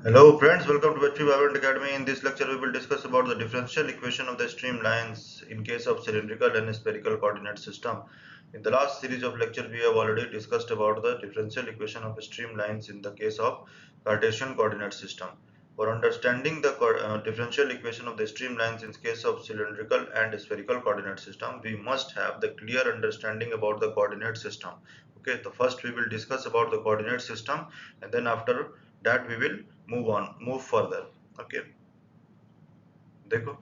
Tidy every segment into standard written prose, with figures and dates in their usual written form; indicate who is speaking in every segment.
Speaker 1: Hello friends, welcome to HP Vibrant Academy. In this lecture we will discuss about the differential equation of the streamlines in case of cylindrical and spherical coordinate system. In the last series of lecture we have already discussed about the differential equation of streamlines in the case of Cartesian coordinate system. For understanding the differential equation of the streamlines in case of cylindrical and spherical coordinate system, we must have the clear understanding about the coordinate system. Okay, so first we will discuss about the coordinate system, and then after that we will move further. Okay, देखो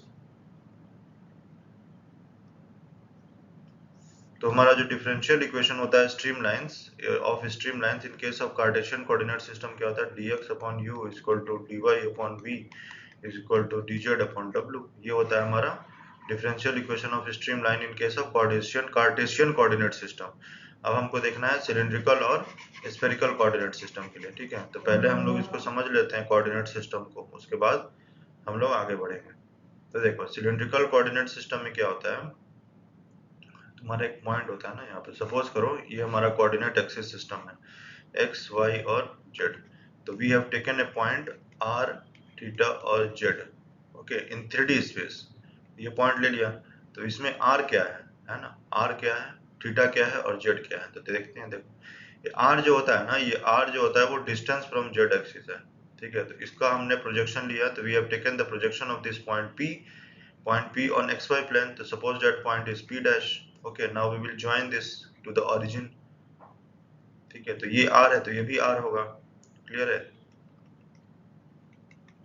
Speaker 1: तो हमारा जो differential equation होता है streamlines of streamlines in case of Cartesian coordinate system क्या होता है dx upon u is equal to dy upon v is equal to dz upon w. ये होता है हमारा differential equation of streamline in case of Cartesian coordinate system. अब हमको देखना है सिलिंड्रिकल और स्फेरिकल कोऑर्डिनेट सिस्टम के लिए. ठीक है, तो पहले हम लोग इसको समझ लेते हैं कोऑर्डिनेट सिस्टम को, उसके बाद हम लोग आगे बढ़ेंगे. तो देखो सिलिंड्रिकल कोऑर्डिनेट सिस्टम में क्या होता है, तुम्हारा एक पॉइंट होता है ना, यहाँ पे सपोज करो ये हमारा कोऑर्डिनेट एक्सिस सिस्टम है x y और z. तो we have taken a point r theta और z, okay, in 3D space. ये पॉइंट ले लिया, तो इसमें r क्या है ना, r क्या है, थीटा क्या है और z क्या है. तो देखते हैं. देखो ये r जो होता है ना, ये r जो होता है वो डिस्टेंस फ्रॉम z एक्सिस है. ठीक है, तो इसका हमने प्रोजेक्शन लिया, तो we have taken the projection of this point P on xy plane. So suppose that point is P dash. Okay, now we will join this to the origin. ठीक है, तो ये R है तो ये भी R होगा. क्लियर है,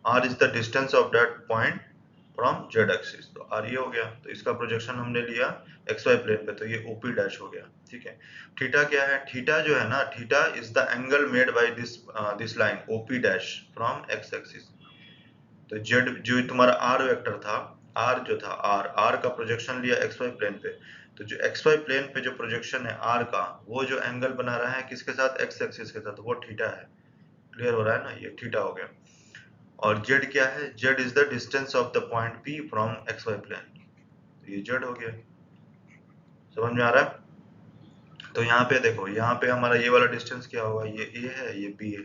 Speaker 1: R is the distance of that point from Z axis. तो R ये हो गया, तो इसका प्रोजेक्शन हमने लिया xy प्लेन पे, तो ये OP डैश हो गया. ठीक है, थीटा क्या है, थीटा जो है ना, theta is the angle made by this line OP dash from x axis. तो z जो तुम्हारा r वेक्टर था, r जो था r का प्रोजेक्शन लिया xy प्लेन पे. तो जो xy प्लेन पे जो प्रोजेक्शन है r का, वो जो एंगल बना रहा है किसके साथ, x एक्सिस के साथ, वो थीटा है. क्लियर हो रहा है ना, ये थीटा हो गया. और z क्या है, z is the distance of the point p from xy plane. तो ये z हो गया. समझ में आ रहा है. तो यहाँ पे देखो, यहाँ पे हमारा ये वाला डिस्टेंस क्या होगा, ये a है ये b है.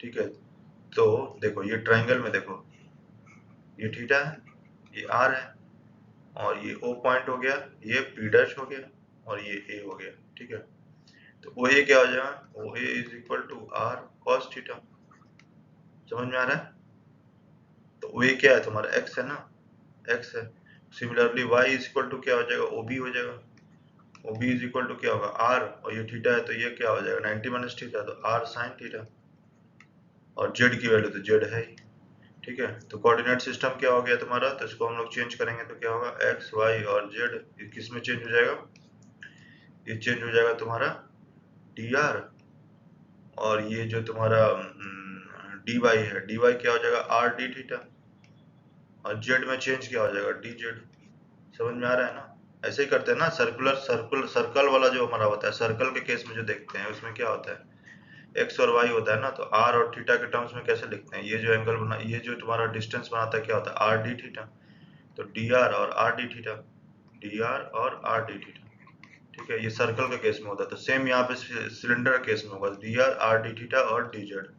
Speaker 1: ठीक है, तो देखो ये ट्राइंगल में देखो, ये थीटा है ये r है और ये O पॉइंट हो गया, ये P डैश हो गया और ये A हो गया. ठीक है, तो OA क्या हो जाएगा, OA is equal to R cos theta. समझ में आ रहा है. तो OA क्या है तुम्हारा, X है ना, X है. Similarly Y is equal to क्या हो जाएगा, OB हो जाएगा. OB इज इक्वल टू क्या होगा, R, और ये थीटा है तो ये क्या हो जाएगा 90 माइनस थीटा, तो R sin थीटा. और Z की वैल्यू तो Z है ही. ठीक है, तो कोऑर्डिनेट सिस्टम क्या हो गया तुम्हारा, तो इसको हम लोग चेंज करेंगे तो क्या होगा, x y और z किस में चेंज हो जाएगा, ये चेंज हो जाएगा तुम्हारा dr, और ये जो तुम्हारा dy है, dy क्या हो जाएगा r d थीटा, और z में चेंज क्या हो जाएगा dz. समझ में आ रहा है ना. ऐसे ही करते हैं ना, सर्कल वाला जो हमारा होता है, सर्कल के केस में जो देखते हैं उसमें क्या होता है, x और y होता है ना, तो r और थीटा के टर्म्स में कैसे लिखते हैं, ये जो एंगल बना, ये जो तुम्हारा डिस्टेंस बनाता है क्या होता है, r d थीटा. तो dr और r d थीटा, dr और r d थीटा. ठीक है, ये सर्कल के केस में होता है. तो सेम यहाँ पे सिलेंडर के केस में होगा, dr r d थीटा और dz.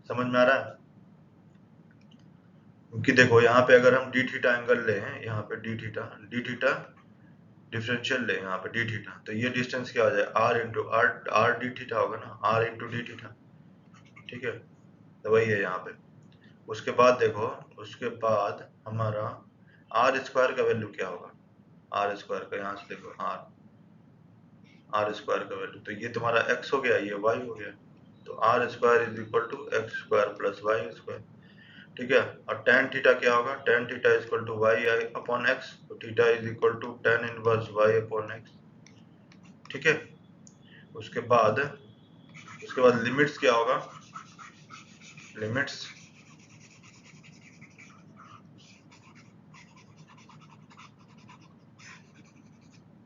Speaker 1: समझ में आ रहा है. क्योंकि देखो यहाँ पे अगर हम d थीटा एंगल ले हैं, यहाँ पे d थीटा डिफरेंशियल ले यहाँ पे d थीटा, तो ये डिस्टेंस क्या हो जाए, r into r d theta होगा ना, r इंटू d थीटा. ठीक है, तो वही है यहाँ पे. उसके बाद देखो, उसके बाद हमारा आर स्क्वायर का वैल्यू क्या होगा, आर स्क्वायर का, यहाँ से देखो आर स्क्वायर का वैल्यू, तो ये तुम्हारा x हो गया, ये y हो गया. तो r square is equal to x square plus y square. ठीक है, और tan थीटा क्या होगा, tan theta is equal to y upon x. तो theta is equal to tan inverse y upon x. ठीक है, उसके बाद लिमिट्स क्या होगा, लिमिट्स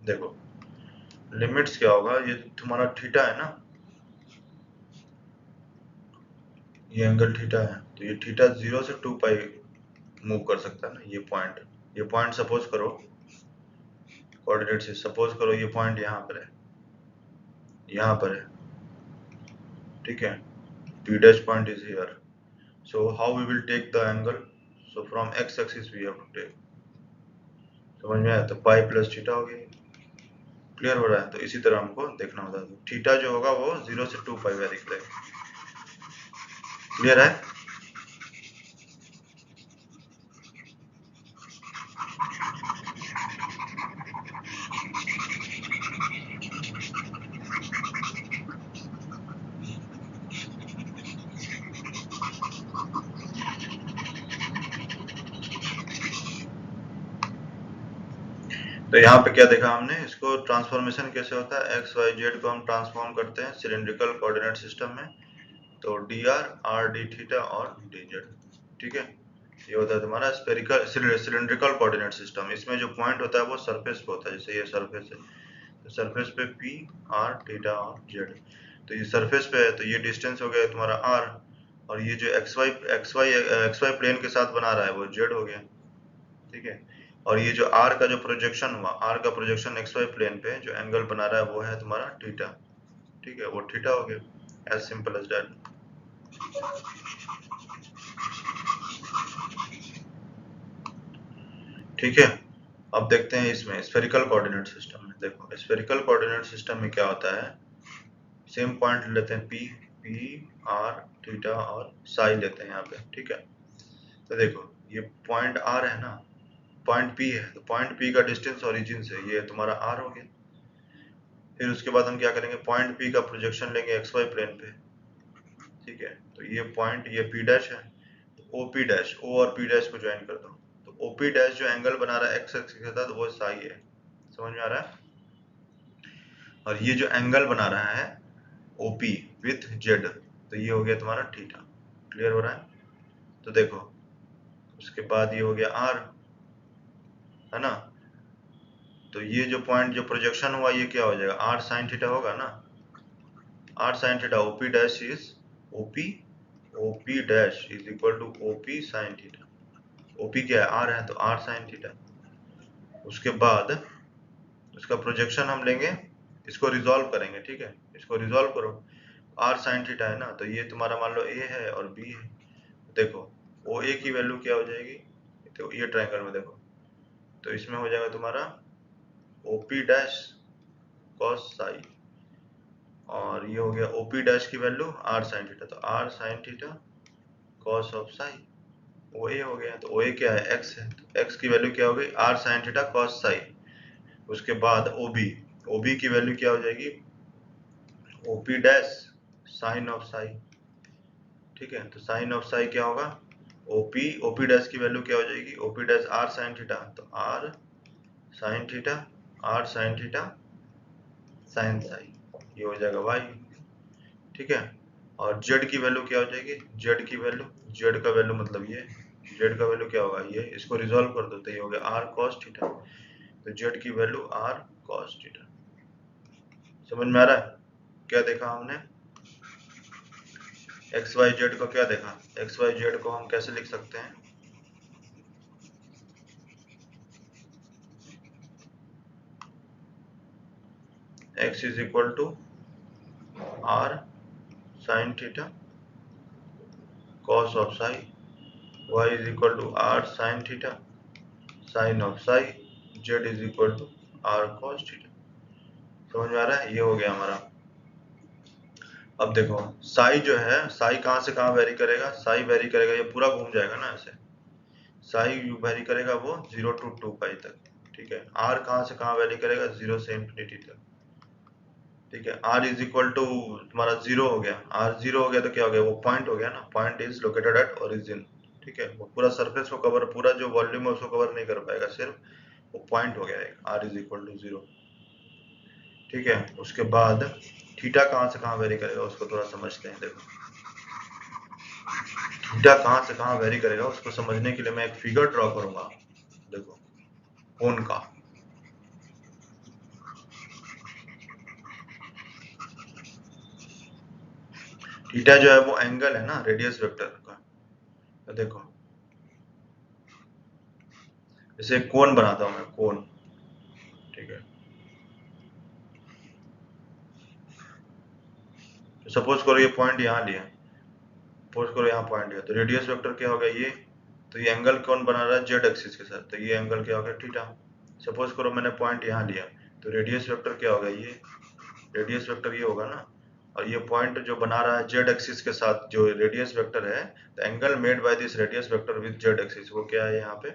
Speaker 1: देखो, लिमिट्स क्या होगा, ये तुम्हारा थीटा है ना, ये एंगल थीटा है, तो ये थीटा 0 से 2 पाई मूव कर सकता है ना. ये पॉइंट सपोज करो, कोऑर्डिनेट से सपोज करो ये पॉइंट यहाँ पर है, यहाँ पर है. ठीक है, P dash point is here. So how we will take the angle? So from x axis we have to take. समझ में आया? तो पाई प्लस थीटा हो गई। क्लियर हो रहा है? तो इसी तरह हमको देखना होता है। थीटा जो होगा वो 0 से 2 पाई वेरी करेगा। क्लियर है? तो यहाँ पे क्या देखा हमने, इसको ट्रांसफॉर्मेशन कैसे होता है, एक्स वाई जेड को हम ट्रांसफॉर्म करते हैं सिलेंड्रिकल कोऑर्डिनेट सिस्टम में। तो डी आर डी थीटा और डी जेड, ठीक है। ये होता है तुम्हारा स्पेरिकल सिलेंड्रिकल कोऑर्डिनेट सिस्टम। इसमें जो पॉइंट होता है वो सरफेस पे होता है, जैसे ये सरफेस है, तो सरफेस पे पी आर थीटा और जेड। तो ये सरफेस पे है तो ये डिस्टेंस हो गया तुम्हारा आर, और ये जो एक्स वाई प्लेन के साथ बना रहा है वो जेड हो गया, ठीक है। और ये जो आर का जो प्रोजेक्शन हुआ, आर का प्रोजेक्शन एक्स वाई प्लेन पे जो एंगल बना रहा है वो है तुम्हारा थीटा, ठीक है, वो थीटा हो गया। As simple as that. ठीक है। अब देखते हैं इसमें स्फेरिकल कोऑर्डिनेट सिस्टम में। देखो स्फेरिकल कोऑर्डिनेट सिस्टम में क्या होता है, सेम पॉइंट लेते हैं पी, आर थीटा और साई लेते हैं यहाँ पे, ठीक है। तो देखो ये पॉइंट आर है ना, पॉइंट पी है, तो पॉइंट पी का डिस्टेंस ओरिजिन से ये तुम्हारा आर हो गया। फिर उसके बाद हम क्या करेंगे, पॉइंट पी का प्रोजेक्शन लेंगे एक्स वाई प्लेन पे, ठीक है। तो ये पॉइंट ये पी डैश है, तो ओ पी डैश, ओ और पी डैश को ज्वाइन कर दो। तो ओ पी डैश जो एंगल बना रहा है एक्स एक्सिस के साथ वो साई है। समझ में आ रहा है? और ये जो एंगल बना रहा है ओपी विथ जेड, तो ये हो गया तुम्हारा थीटा। क्लियर हो रहा है? तो देखो उसके बाद ये हो गया आर, है ना। तो ये जो पॉइंट जो प्रोजेक्शन हुआ ये क्या हो जाएगा, आर साइन थीटा होगा ना। R sine theta OP dash is OP, OP dash is equal to OP sine theta. OP क्या है, आर है, तो आर साइन थीटा। उसके बाद इसका प्रोजेक्शन हम लेंगे, इसको रिजॉल्व करेंगे, ठीक है। इसको रिजॉल्व करो, आर साइन थीटा है ना, तो ये तुम्हारा मान लो ए है और बी है। देखो ओ ए की वैल्यू क्या हो जाएगी, तो ये ट्रायंगल में देखो, तो इसमें हो जाएगा तुम्हारा ओपी डैश कॉस साई, और ये हो गया ओपी डैश की वैल्यू आर साइन थीटा, तो r sine theta cos of psi. O A हो गया, तो ओ ए क्या है, एक्स है, तो एक्स की वैल्यू क्या हो गई, r sine theta cos psi. उसके बाद ओबी, ओबी की वैल्यू क्या हो जाएगी, OP dash sine of psi, ठीक है। तो साइन ऑफ साई क्या होगा, ओपी, ओपी डैश की वैल्यू क्या हो जाएगी, OP dash r sine theta, तो r sine theta, r sine theta sine psi, ये हो जाएगा वाई, ठीक है। और जेड की वैल्यू क्या हो जाएगी, जेड की वैल्यू, जेड का वैल्यू मतलब ये, जेड का वैल्यू क्या होगा, ये इसको रिजॉल्व कर दो तो ये हो गया आर कॉस थीटा। तो जेड की वैल्यू आर कॉस थीटा। समझ में आ रहा है? क्या देखा हमने, एक्स वाई जेड को क्या देखा, एक्स वाई जेड को हम कैसे लिख सकते हैं, x is equal to r sine theta cos of psi, y is equal to r sine theta sine of psi, z is equal to r cos theta. समझ में आ रहा है? ये हो गया हमारा। अब देखो साई जो है, साई कहाँ से कहाँ वेरी करेगा, साई वेरी करेगा, ये पूरा घूम जाएगा ना ऐसे, साई वेरी करेगा वो 0 to 2 पाई तक, ठीक है। आर कहाँ से कहाँ वेरी करेगा, 0 से इंफिनिटी तक, ठीक है। आर इज इक्वल टू तुम्हारा 0 हो गया, आर 0 हो गया तो क्या हो गया, वो पॉइंट हो गया ना, point is located at origin, ठीक है। वो पूरा सरफेस को कवर, पूरा जो वॉल्यूम है उसको कवर नहीं कर पाएगा, सिर्फ वो पॉइंट हो गया एक, आर इज इक्वल टू 0, ठीक है। उसके बाद थीटा कहाँ से कहाँ वेरी करेगा उसको थोड़ा समझते हैं। देखो थीटा कहाँ से कहाँ वेरी करेगा उसको समझने के लिए मैं एक फिगर ड्रॉ करूंगा। देखो कोण का, थीटा जो है वो एंगल है ना रेडियस वेक्टर का। तो देखो जैसे कोण बनाता हूं मैं, कोण, ठीक है। तो सपोज करो ये पॉइंट यहाँ लिया, सपोज करो यहाँ पॉइंट है, तो रेडियस वेक्टर क्या होगा ये, तो ये एंगल कौन बना रहा है, जेड एक्सिस के साथ, तो ये एंगल क्या होगा, थीटा। सपोज करो मैंने पॉइंट यहाँ लिया, तो रेडियस वेक्टर क्या होगा, ये रेडियस वेक्टर ये होगा ना, और ये पॉइंट जो बना रहा है जेड एक्सिस के साथ जो रेडियस वेक्टर है, तो angle made by this radius vector with Z axis वो क्या है यहाँ पे,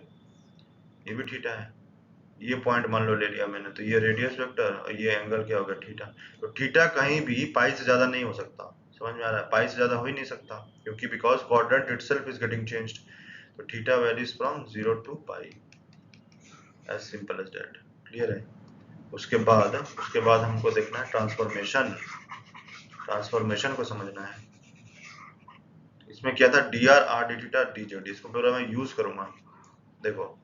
Speaker 1: ये भी थीटा है। ये पॉइंट मान लो ले लिया मैंने, तो ये रेडियस वेक्टर और ये एंगल क्या होगा, थीटा। तो थीटा कहीं भी पाई से ज्यादा नहीं हो सकता, समझ में आ रहा है, पाई से ज्यादा हो ही नहीं सकता, क्योंकि because quadrant itself is getting changed. तो theta values from 0 to pi, as simple as that. Clear है। उसके बाद हमको देखना है ट्रांसफॉर्मेशन, ट्रांसफॉर्मेशन को समझना है। इसमें क्या था, D r r d theta D Z, इसको पूरा मैं यूज करूंगा। देखो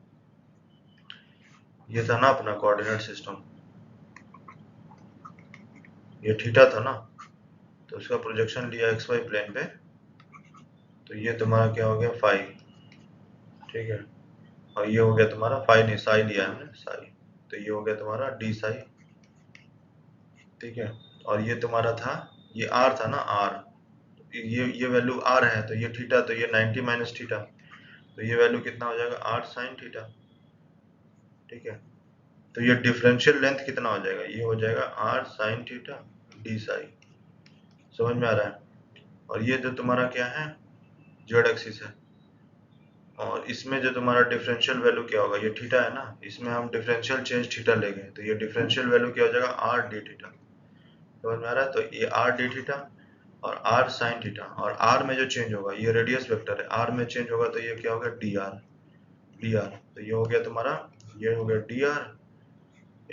Speaker 1: ये था ना अपना कोऑर्डिनेट सिस्टम, ये थीटा था ना, तो उसका प्रोजेक्शन लिया एक्स वाई प्लेन पे, तो ये तुम्हारा क्या हो गया, फाई, ठीक है। और ये हो गया तुम्हारा फाई नहीं, साई लिया हमने, साई, तो ये हो गया तुम्हारा डी साई, ठीक है। और ये तुम्हारा था, ये आर था ना, आर, ये वैल्यू आर है, तो ये थीटा, तो ये 90 माइनस थीटा, तो ये वैल्यू कितना हो जाएगा, आर साइन थीटा, ठीक है। तो ये डिफरेंशियल लेंथ कितना हो जाएगा, ये हो जाएगा r sine theta d psi, समझ में आ रहा है। और ये जो तुम्हारा क्या है, जेड एक्सिस है, और इसमें जो तुम्हारा डिफरेंशियल वैल्यू क्या होगा, ये थीटा है ना, इसमें हम डिफरेंशियल चेंज थीटा ले गए, तो ये डिफरेंशियल वैल्यू क्या हो जाएगा, आर डी थीटा, समझ में आ रहा है। तो ये आर डी थीटा और आर साइन थीटा, और आर में जो चेंज होगा, ये रेडियस वेक्टर है, आर में चेंज होगा तो ये क्या होगा, डी आर, डी आर, तो ये हो गया तुम्हारा, ये हो गया डी आर,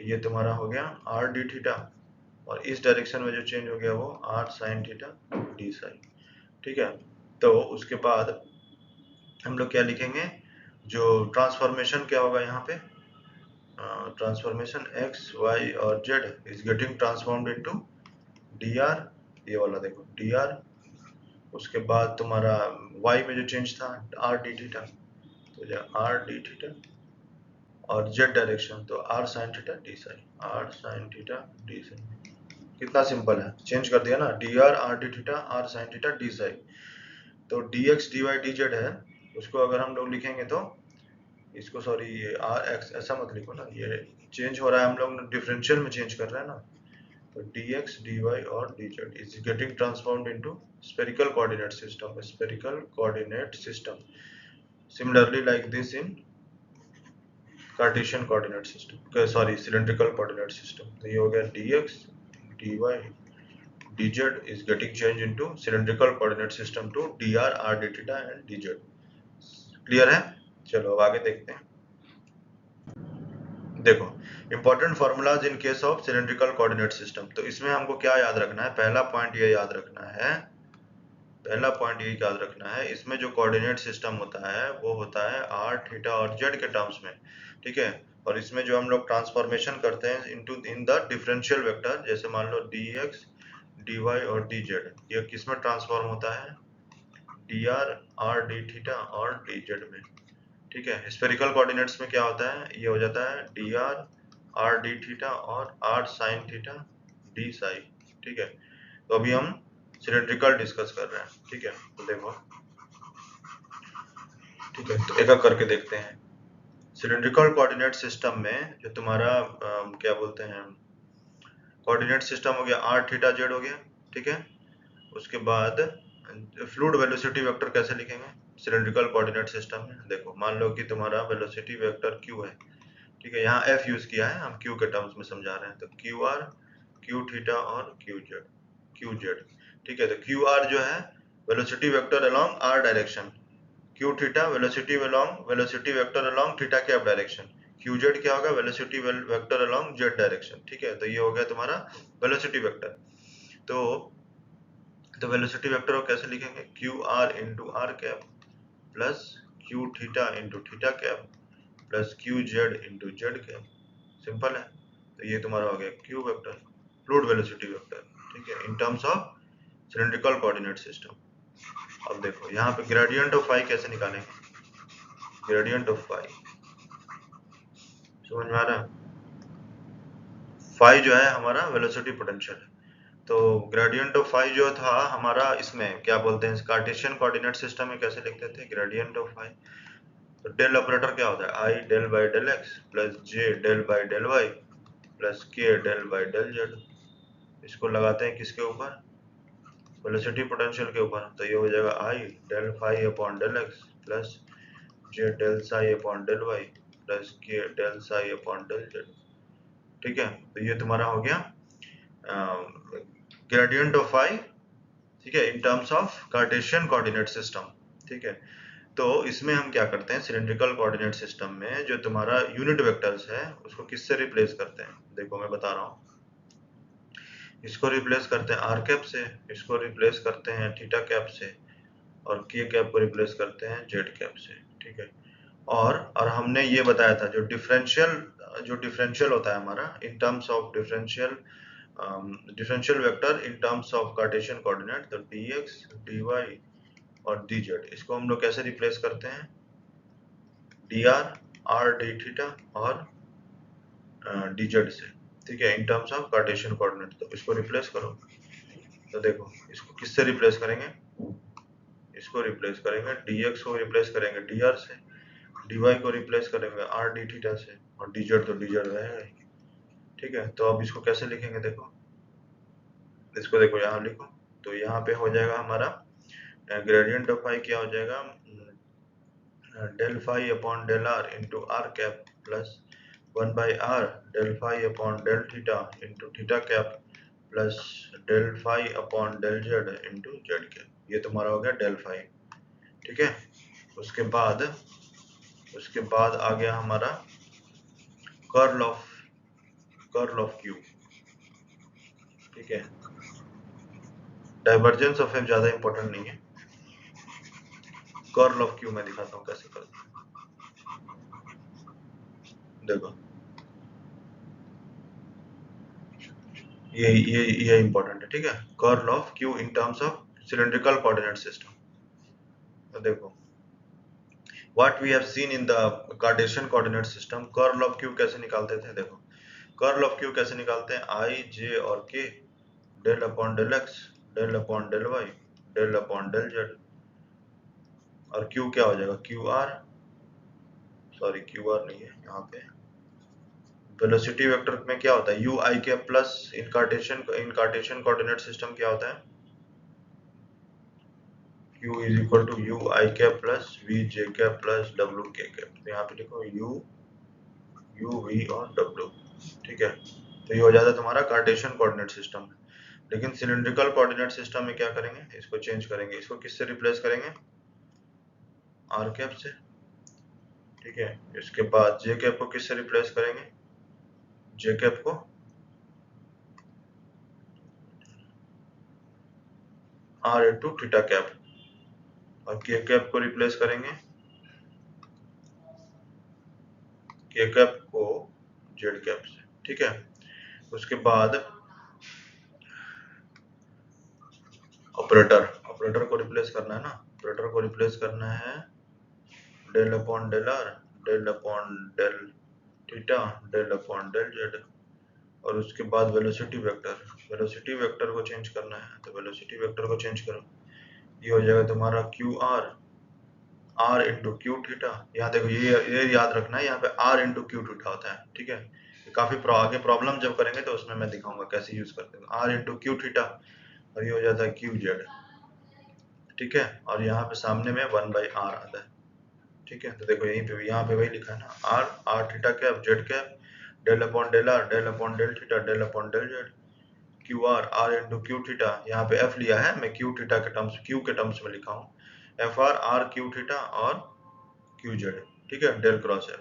Speaker 1: ये तुम्हारा हो गया आर डी थीटा, और इस डायरेक्शन में जो चेंज हो गया वो r sine theta d sine, ठीक है। तो उसके बाद हम लोग क्या लिखेंगे, जो ट्रांसफॉर्मेशन क्या होगा यहाँ पे, ट्रांसफॉर्मेशन एक्स वाई और Z is getting transformed into D R, ये वाला देखो डी आर। उसके बाद तुम्हारा वाई में जो चेंज था आर डी थीटा, तो आर डी थीटा, और जेड डायरेक्शन तो r sine theta d sine, r sine theta d sine. कितना सिंपल है, चेंज कर दिया ना, d r r d theta r sine theta d sine. तो d x d y d z है, उसको अगर हम लोग लिखेंगे तो इसको, सॉरी ये आर एक्स ऐसा मत लिखो ना, ये चेंज हो रहा है, हम लोग डिफरेंशियल में चेंज कर रहे हैं ना, तो डी एक्स डी वाई और D Z is getting transformed into spherical coordinate system, spherical coordinate system, similarly like this in Cartesian coordinate system, sorry cylindrical coordinate system. तो ये हो गया dx dy dz is getting changed into cylindrical coordinate system to dr r d theta and dz। Clear है। चलो अब आगे देखते हैं। देखो important formulas in case of cylindrical coordinate system, तो इसमें हमको क्या याद रखना है, पहला पॉइंट ये याद रखना है, पहला पॉइंट ये याद रखना है, इसमें जो कोऑर्डिनेट सिस्टम होता है वो होता है आर थीटा और जेड के टर्म्स में, ठीक है। और इसमें जो हम लोग ट्रांसफॉर्मेशन करते हैं into in the differential vector, जैसे मान लो dx dy और dz, ये किस में ट्रांसफॉर्म होता है, dr r d थीटा और dz में, ठीक है। स्फेरिकल कोऑर्डिनेट्स में क्या होता है, ये हो जाता है dr r d थीटा और r sin theta d Sai, ठीक है। तो अभी हम सिलेंड्रिकल डिस्कस कर रहे हैं, ठीक है। तो देखो, ठीक है, तो एक एक करके देखते हैं। सिलेंड्रिकल कोऑर्डिनेट सिस्टम में जो तुम्हारा क्या बोलते हैं, कोऑर्डिनेट सिस्टम हो गया आर थीटा जेड हो गया, ठीक है। उसके बाद फ्लूइड वेलोसिटी वेक्टर कैसे लिखेंगे सिलेंड्रिकल कोऑर्डिनेट सिस्टम में, देखो मान लो कि तुम्हारा वेलोसिटी वेक्टर क्यू है, ठीक है। यहाँ एफ यूज किया है, हम क्यू के टर्म्स में समझा रहे हैं, तो क्यू आर क्यू थीटा और क्यू जेड, ठीक है। तो क्यू आर जो है velocity vector along r direction, q theta velocity vector along theta cap direction, q z क्या होगा, velocity vector along z direction, ठीक है। तो ये हो गया तुम्हारा वेलोसिटी वेक्टर। तो वेलोसिटी वेक्टर को कैसे लिखेंगे, q r into r cap plus q theta into theta cap plus q z into z cap, simple है। तो ये तुम्हारा हो गया Q vector, fluid velocity vector, ठीक है, इन terms of cylindrical coordinate system. अब देखो यहाँ पे ग्रेडियंट ऑफ फाई कैसे निकालेंगे, ग्रेडियंट ऑफ फाई समझ में आ रहा है, फाई जो है हमारा वेलोसिटी पोटेंशियल है, तो ग्रेडियंट ऑफ फाई जो था हमारा, इसमें क्या बोलते हैं, कार्टेशियन कोऑर्डिनेट सिस्टम में कैसे लिखते थे, ग्रेडियंट ऑफ फाई। तो डेल ऑपरेटर क्या होता है, i del by del x plus j del by del y plus k del by del z. इसको लगाते हैं किसके ऊपर, वेलोसिटी पोटेंशियल के ऊपर। तो ये हो जाएगा i del phi upon del x plus j del psi upon del y plus k del psi upon del z. ठीक है, तो ये तुम्हारा हो गया ग्रेडियंट ऑफ फाई, ठीक है, इन terms of Cartesian coordinate system. ठीक है, तो इसमें हम क्या करते हैं, सिलिंड्रिकल कोऑर्डिनेट सिस्टम में जो तुम्हारा यूनिट वेक्टर्स है उसको किससे रिप्लेस करते हैं, देखो मैं बता रहा हूँ। इसको रिप्लेस करते हैं आर कैप से, इसको रिप्लेस करते हैं थीटा कैप से, और के कैप को रिप्लेस करते हैं जेड कैप से। ठीक है, और हमने ये बताया था जो डिफरेंशियल होता है हमारा इन terms of differential vector in terms of Cartesian coordinate, तो dx dy और dz, इसको हम लोग कैसे रिप्लेस करते हैं, dr r d थीटा और dz से। ठीक है, इन टर्म्स ऑफ कार्टेशियन कोऑर्डिनेट, तो इसको रिप्लेस करो। तो देखो इसको किससे रिप्लेस करेंगे, इसको रिप्लेस करेंगे dx को रिप्लेस करेंगे dr से, dy को रिप्लेस करेंगे r d थीटा से, और dz तो dz रहेगा ही। ठीक है, तो अब इसको कैसे लिखेंगे, देखो इसको देखो यहाँ लिखो, तो यहाँ पे हो जाएगा हमारा ग्रेडियंट ऑफ फाई क्या हो जाएगा, del phi upon del r into r cap plus 1/r del phi upon del theta into theta cap plus del phi upon del z into z cap. ये तुम्हारा हो गया डेल फाई। ठीक है, उसके बाद आ गया हमारा कर्ल ऑफ क्यू। ठीक है, डाइवर्जेंस ऑफ एफ ज्यादा इंपॉर्टेंट नहीं है, कर्ल ऑफ क्यू मैं दिखाता हूँ कैसे करते हैं। देखो ये इंपॉर्टेंट है। ठीक है, curl of q in terms of cylindrical coordinate system. तो देखो what we have seen in the Cartesian coordinate system, curl of q कैसे निकालते थे, देखो कर्ल ऑफ क्यू कैसे निकालते हैं, आई जे और k del upon del x del upon del y del upon del z, और क्यू क्या हो जाएगा, q r, sorry q r नहीं है यहाँ पे, वेलोसिटी वेक्टर में क्या होता है, u i k plus in Cartesian coordinate system क्या होता है, q is equal to u i cap plus v j cap plus डब्ल्यू के कैप। तो यहाँ पे लिखो यू वी और डब्ल्यू। ठीक है, तो ये हो जाता है तुम्हारा कार्टेशियन कोऑर्डिनेट सिस्टम। लेकिन सिलिंड्रिकल कोऑर्डिनेट सिस्टम में क्या करेंगे, इसको चेंज करेंगे, इसको किससे रिप्लेस करेंगे, आर कैप से। ठीक है, इसके बाद जे कैप को किससे रिप्लेस करेंगे, जे कैप को आर इंटू थीटा कैप, और के कैप को रिप्लेस करेंगे, के कैप को जेड कैप से। ठीक है, उसके बाद ऑपरेटर को रिप्लेस करना है ना, ऑपरेटर को रिप्लेस करना है del upon del r del upon del theta del upon del z, और उसके बाद वेलोसिटी वेक्टर को चेंज करना है, तो वेलोसिटी वेक्टर को चेंज करो। ये हो जाएगा तुम्हारा q r into q theta. यहाँ देखो ये याद रखना है, यहाँ पे आर इंटू क्यू थीटा होता है। ठीक है, काफी आगे प्रॉब्लम जब करेंगे तो उसमें मैं दिखाऊंगा कैसे यूज करते हैं, आर इंटू क्यू थीटा, और ये हो जाता है क्यू जेड। ठीक है, और यहाँ पे सामने में 1/r आता है। ठीक है, तो देखो यहीं पे यहाँ पे वही लिखा है ना, r theta cap z cap del upon del r del upon del theta del upon del z, q r into q theta, यहाँ पे एफ लिया है, मैं क्यू थीटा के टर्म्स में लिखा हूँ, एफ आर क्यू थीटा और क्यू जेड। ठीक है, डेल क्रॉस एफ,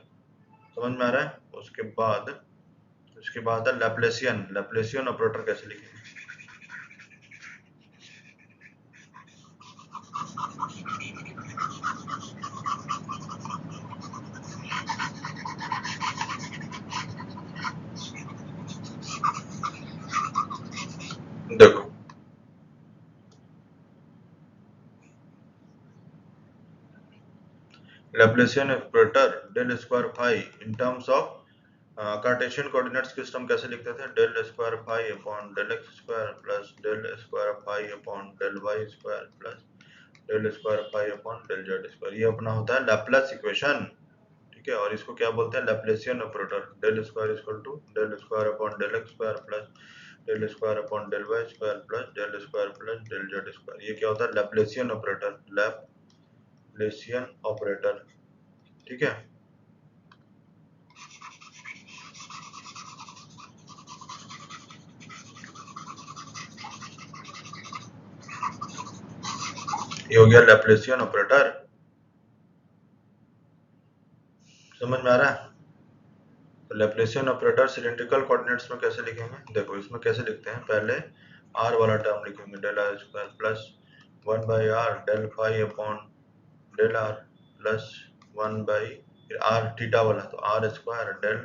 Speaker 1: समझ में आ रहा है। उसके बाद है लैप्लेसियन ऑपरेटर कैसे लिखेंगे, देखो Laplacian operator del square phi in terms of Cartesian coordinate system कैसे लिखते थे, del square phi upon del x square plus del square phi upon del y square plus del square phi upon del z square. ये अपना होता है Laplace equation, ठीक है। और इसको क्या बोलते हैं, Laplacian operator. Del square equal to del square upon del x square plus del square upon del y square plus del z square. ये क्या होता है, लैप्लेसियन ऑपरेटर, लैप्लेसियन ऑपरेटर, ठीक है। ये हो गया लैप्लेसियन ऑपरेटर, समझ में आ रहा है। तो लैप्लेसियन ऑपरेटर सिलेंड्रिकल कोऑर्डिनेट्स में कैसे लिखेंगे, देखो इसमें कैसे लिखते हैं, पहले आर वाला टर्म लिखेंगे, del r square plus 1/r del phi upon del r plus 1/r theta वाला, तो r square del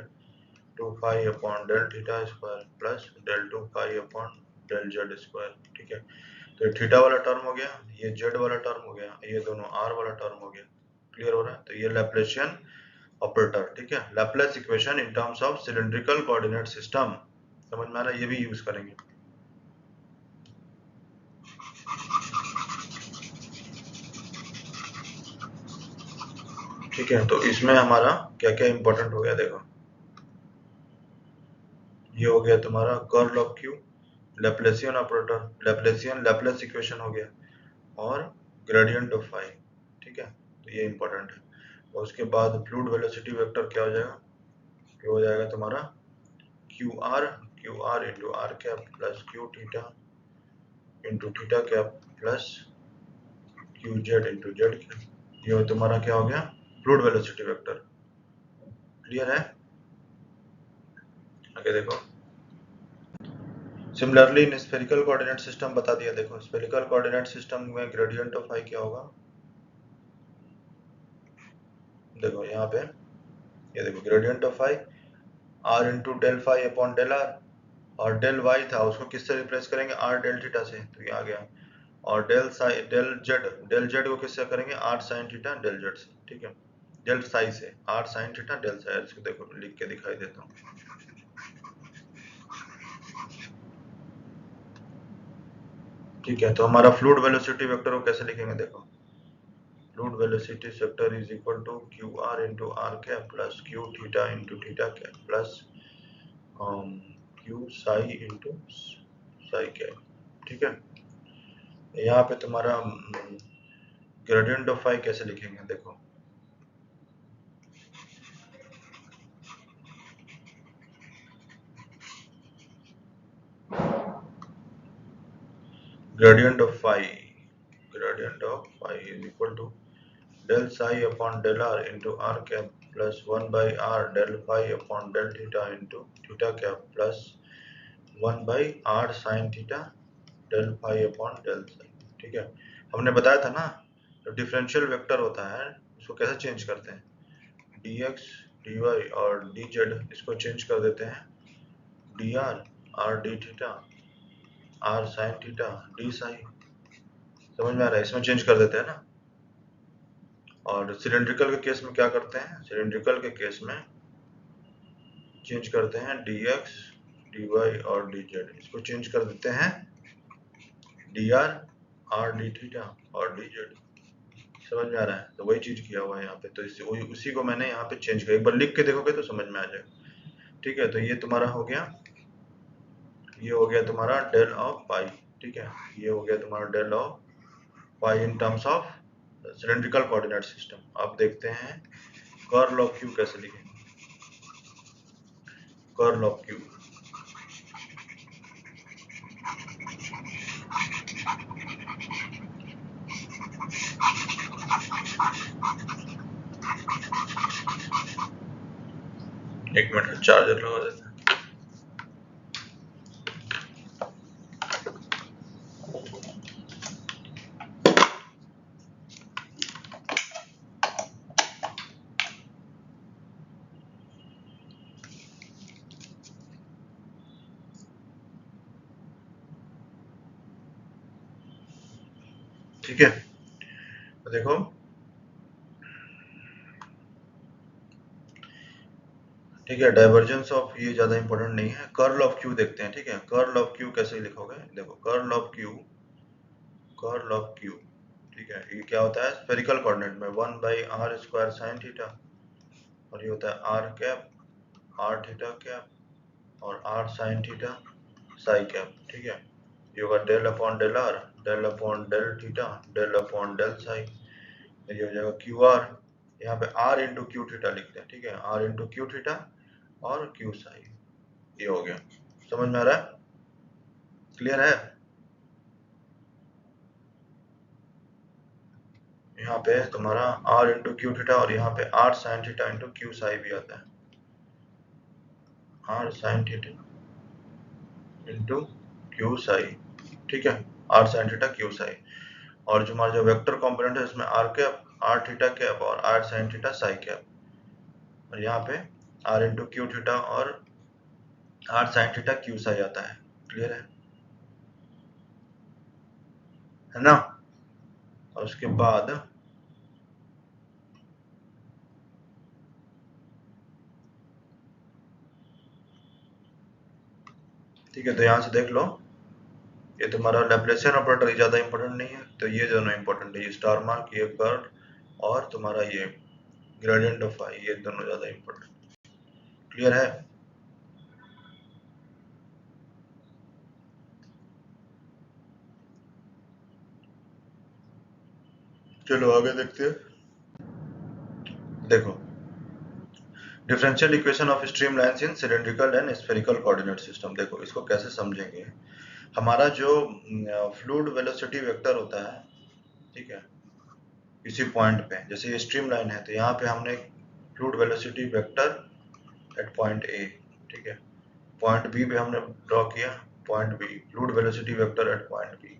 Speaker 1: 2 phi upon del theta square plus del 2 phi upon del z square, ठीक है। तो ये थीटा वाला term हो गया, ये जेड वाला टर्म हो गया, ये दोनों आर वाला टर्म हो गया, क्लियर हो रहा है। तो ये लैप्लेसियन ऑपरेटर, ठीक है, Laplace equation in terms of cylindrical coordinate system, समझ में आ रहा है, ये भी यूज करेंगे। ठीक है, तो इसमें हमारा क्या क्या इंपॉर्टेंट हो गया, देखो ये हो गया तुम्हारा curl of q, Laplacian operator, Laplacian Laplace equation हो गया, और ग्रेडियंट ऑफ फाई, ठीक है। तो ये इंपॉर्टेंट है। और उसके बाद फ्लूइड वेलोसिटी वेक्टर क्या हो जाएगा, ये हो जाएगा तुम्हारा q r into r cap plus q theta into theta cap plus q z into z cap. ये तुम्हारा क्या हो गया, फ्लूइड वेलोसिटी वेक्टर, क्लियर है। आगे देखो, similarly in spherical coordinate system बता दिया। देखो स्फेरिकल कोऑर्डिनेट सिस्टम में ग्रेडियंट ऑफ फाई क्या होगा, देखो यहाँ पे, ये देखो gradient of phi r into del phi upon del r, और डेल वाई था उसको किससे रिप्लेस करेंगे, आर डेल थीटा से, तो ये आ गया। और डेल जेड को किससे करेंगे, r sine theta del z से, ठीक है। डेल साई से r sine theta del psi, इसको देखो लिख के दिखाई देता हूँ, ठीक है। तो हमारा फ्लूइड वेलोसिटी वेक्टर को कैसे लिखेंगे, देखो fluid velocity vector is equal to q r into r cap plus q theta into theta cap plus q psi into psi cap, ठीक है। यहाँ पे तुम्हारा ग्रेडियंट ऑफ फाई कैसे लिखेंगे, देखो gradient of phi is equal to del psi upon del r into r cap plus 1 by r del phi upon del theta into theta cap plus 1 by r sin theta del phi upon del psi, ठीक है। हमने बताया था ना, जो differential vector होता है उसको कैसे चेंज करते हैं, dx dy और dz, इसको चेंज कर देते हैं dr r d theta r sin theta d psi, समझ में आ रहा है, इसमें चेंज कर देते हैं ना। और सिलेंड्रिकल के केस में क्या करते हैं, सिलेंड्रिकल के केस में चेंज करते हैं dx dy और dz, इसको चेंज कर देते हैं dr r d थीटा और dz, समझ में आ रहा है। तो वही चीज किया हुआ है यहाँ पे, तो उसी को मैंने यहाँ पे चेंज किया, एक बार लिख के देखोगे तो समझ में आ जाएगा, ठीक है। तो ये तुम्हारा हो गया, ये हो गया तुम्हारा डेल ऑफ पाई, ठीक है। ये हो गया तुम्हारा del of pi in terms of cylindrical coordinate system. अब देखते हैं कर्ल ऑफ क्यू कैसे लिखेंगे, कर्ल ऑफ क्यू, एक मिनट चार्जर लगा देते हैं। ठीक है, तो देखो ठीक है, डाइवर्जेंस ऑफ ये ज्यादा इंपॉर्टेंट नहीं है। कर्ल ऑफ क्यू देखते हैं। ठीक है, कर्ल ऑफ क्यू कैसे लिखोगे, देखो curl of Q, curl of Q, ठीक है, ये क्या होता है स्फेरिकल कोऑर्डिनेट में 1/r² sin थीटा, और ये होता है r cap r theta cap और r sin theta psi cap. ठीक है, ये होगा del upon del r, del upon del theta, del upon del psi, ये हो जाएगा क्यू आर। यहाँ पे r इंटू क्यू थीटा लिखते हैं। ठीक है, r इंटू क्यू थीटा और क्यू साई, ये हो गया। समझ में आ रहा है, क्लियर है। यहाँ पे तुम्हारा r इंटू क्यू थीटा और यहाँ पे r sin theta into Q Sai भी आता है, r sin theta into Q psi. ठीक है, r sin theta q Sai, और जो हमारा जो वेक्टर कंपोनेंट है इसमें r cap r theta cap और r sin theta psi cap, और यहाँ पे r इंटू क्यू थीटा और r sin theta q Sai आता है। क्लियर है ना। और उसके बाद ठीक है, तो यहाँ से देख लो, ये तुम्हारा लैप्लासियन ऑपरेटर ज्यादा इंपॉर्टेंट नहीं है, तो ये दोनों इंपॉर्टेंट है, ये स्टार मार्क, ये कर्व और तुम्हारा ये ग्रेडियंट ऑफ आई, ये दोनों ज्यादा इंपॉर्टेंट। क्लियर है। चलो आगे देखते हैं। देखो, differential equation of streamlines in cylindrical and spherical coordinate system. देखो इसको कैसे समझेंगे, हमारा जो फ्लूइड वेलोसिटी वेक्टर होता है, ठीक है, किसी पॉइंट पे, जैसे ये स्ट्रीम लाइन है तो यहाँ पे हमने fluid velocity vector at point A, ठीक है, पॉइंट बी पे हमने ड्रॉ किया point B, fluid velocity vector at point B.